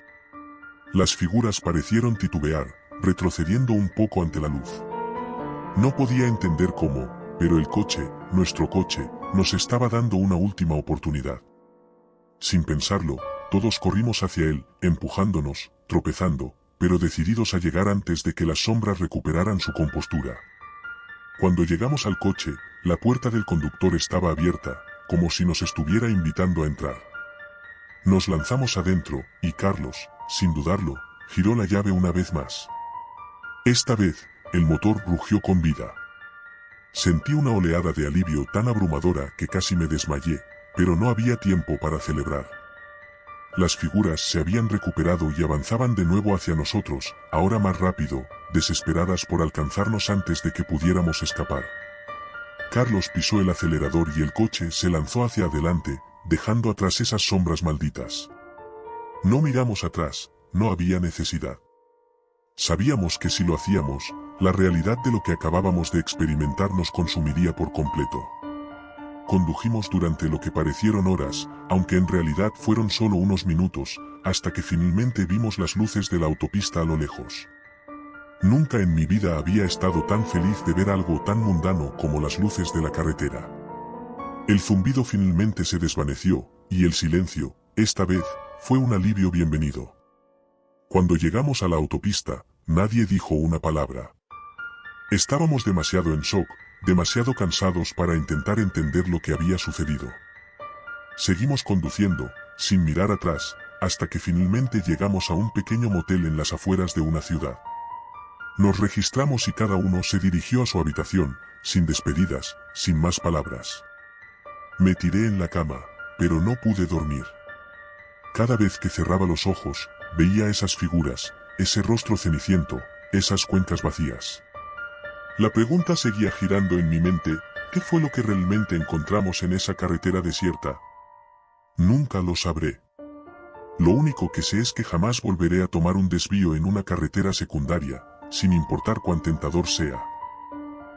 B: Las figuras parecieron titubear, retrocediendo un poco ante la luz. No podía entender cómo, pero el coche, nuestro coche, nos estaba dando una última oportunidad. Sin pensarlo, todos corrimos hacia él, empujándonos, tropezando, pero decididos a llegar antes de que las sombras recuperaran su compostura. Cuando llegamos al coche, la puerta del conductor estaba abierta, como si nos estuviera invitando a entrar. Nos lanzamos adentro, y Carlos, sin dudarlo, giró la llave una vez más. Esta vez, el motor rugió con vida. Sentí una oleada de alivio tan abrumadora que casi me desmayé, pero no había tiempo para celebrar. Las figuras se habían recuperado y avanzaban de nuevo hacia nosotros, ahora más rápido, desesperadas por alcanzarnos antes de que pudiéramos escapar. Carlos pisó el acelerador y el coche se lanzó hacia adelante, dejando atrás esas sombras malditas. No miramos atrás, no había necesidad. Sabíamos que si lo hacíamos, la realidad de lo que acabábamos de experimentar nos consumiría por completo. Condujimos durante lo que parecieron horas, aunque en realidad fueron solo unos minutos, hasta que finalmente vimos las luces de la autopista a lo lejos. Nunca en mi vida había estado tan feliz de ver algo tan mundano como las luces de la carretera. El zumbido finalmente se desvaneció, y el silencio, esta vez, fue un alivio bienvenido. Cuando llegamos a la autopista, nadie dijo una palabra. Estábamos demasiado en shock, demasiado cansados para intentar entender lo que había sucedido. Seguimos conduciendo, sin mirar atrás, hasta que finalmente llegamos a un pequeño motel en las afueras de una ciudad. Nos registramos y cada uno se dirigió a su habitación, sin despedidas, sin más palabras. Me tiré en la cama, pero no pude dormir. Cada vez que cerraba los ojos, veía esas figuras, ese rostro ceniciento, esas cuencas vacías. La pregunta seguía girando en mi mente, ¿qué fue lo que realmente encontramos en esa carretera desierta? Nunca lo sabré. Lo único que sé es que jamás volveré a tomar un desvío en una carretera secundaria, sin importar cuán tentador sea.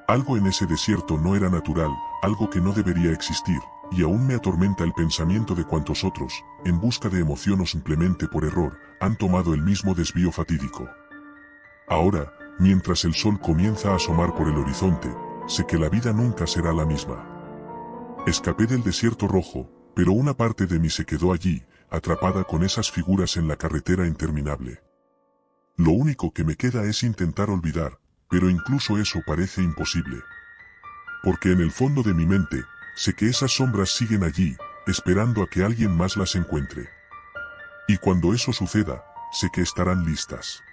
B: Algo en ese desierto no era natural, algo que no debería existir, y aún me atormenta el pensamiento de cuantos otros, en busca de emoción o simplemente por error, han tomado el mismo desvío fatídico. Ahora, mientras el sol comienza a asomar por el horizonte, sé que la vida nunca será la misma. Escapé del desierto rojo, pero una parte de mí se quedó allí, atrapada con esas figuras en la carretera interminable. Lo único que me queda es intentar olvidar, pero incluso eso parece imposible. Porque en el fondo de mi mente, sé que esas sombras siguen allí, esperando a que alguien más las encuentre. Y cuando eso suceda, sé que estarán listas.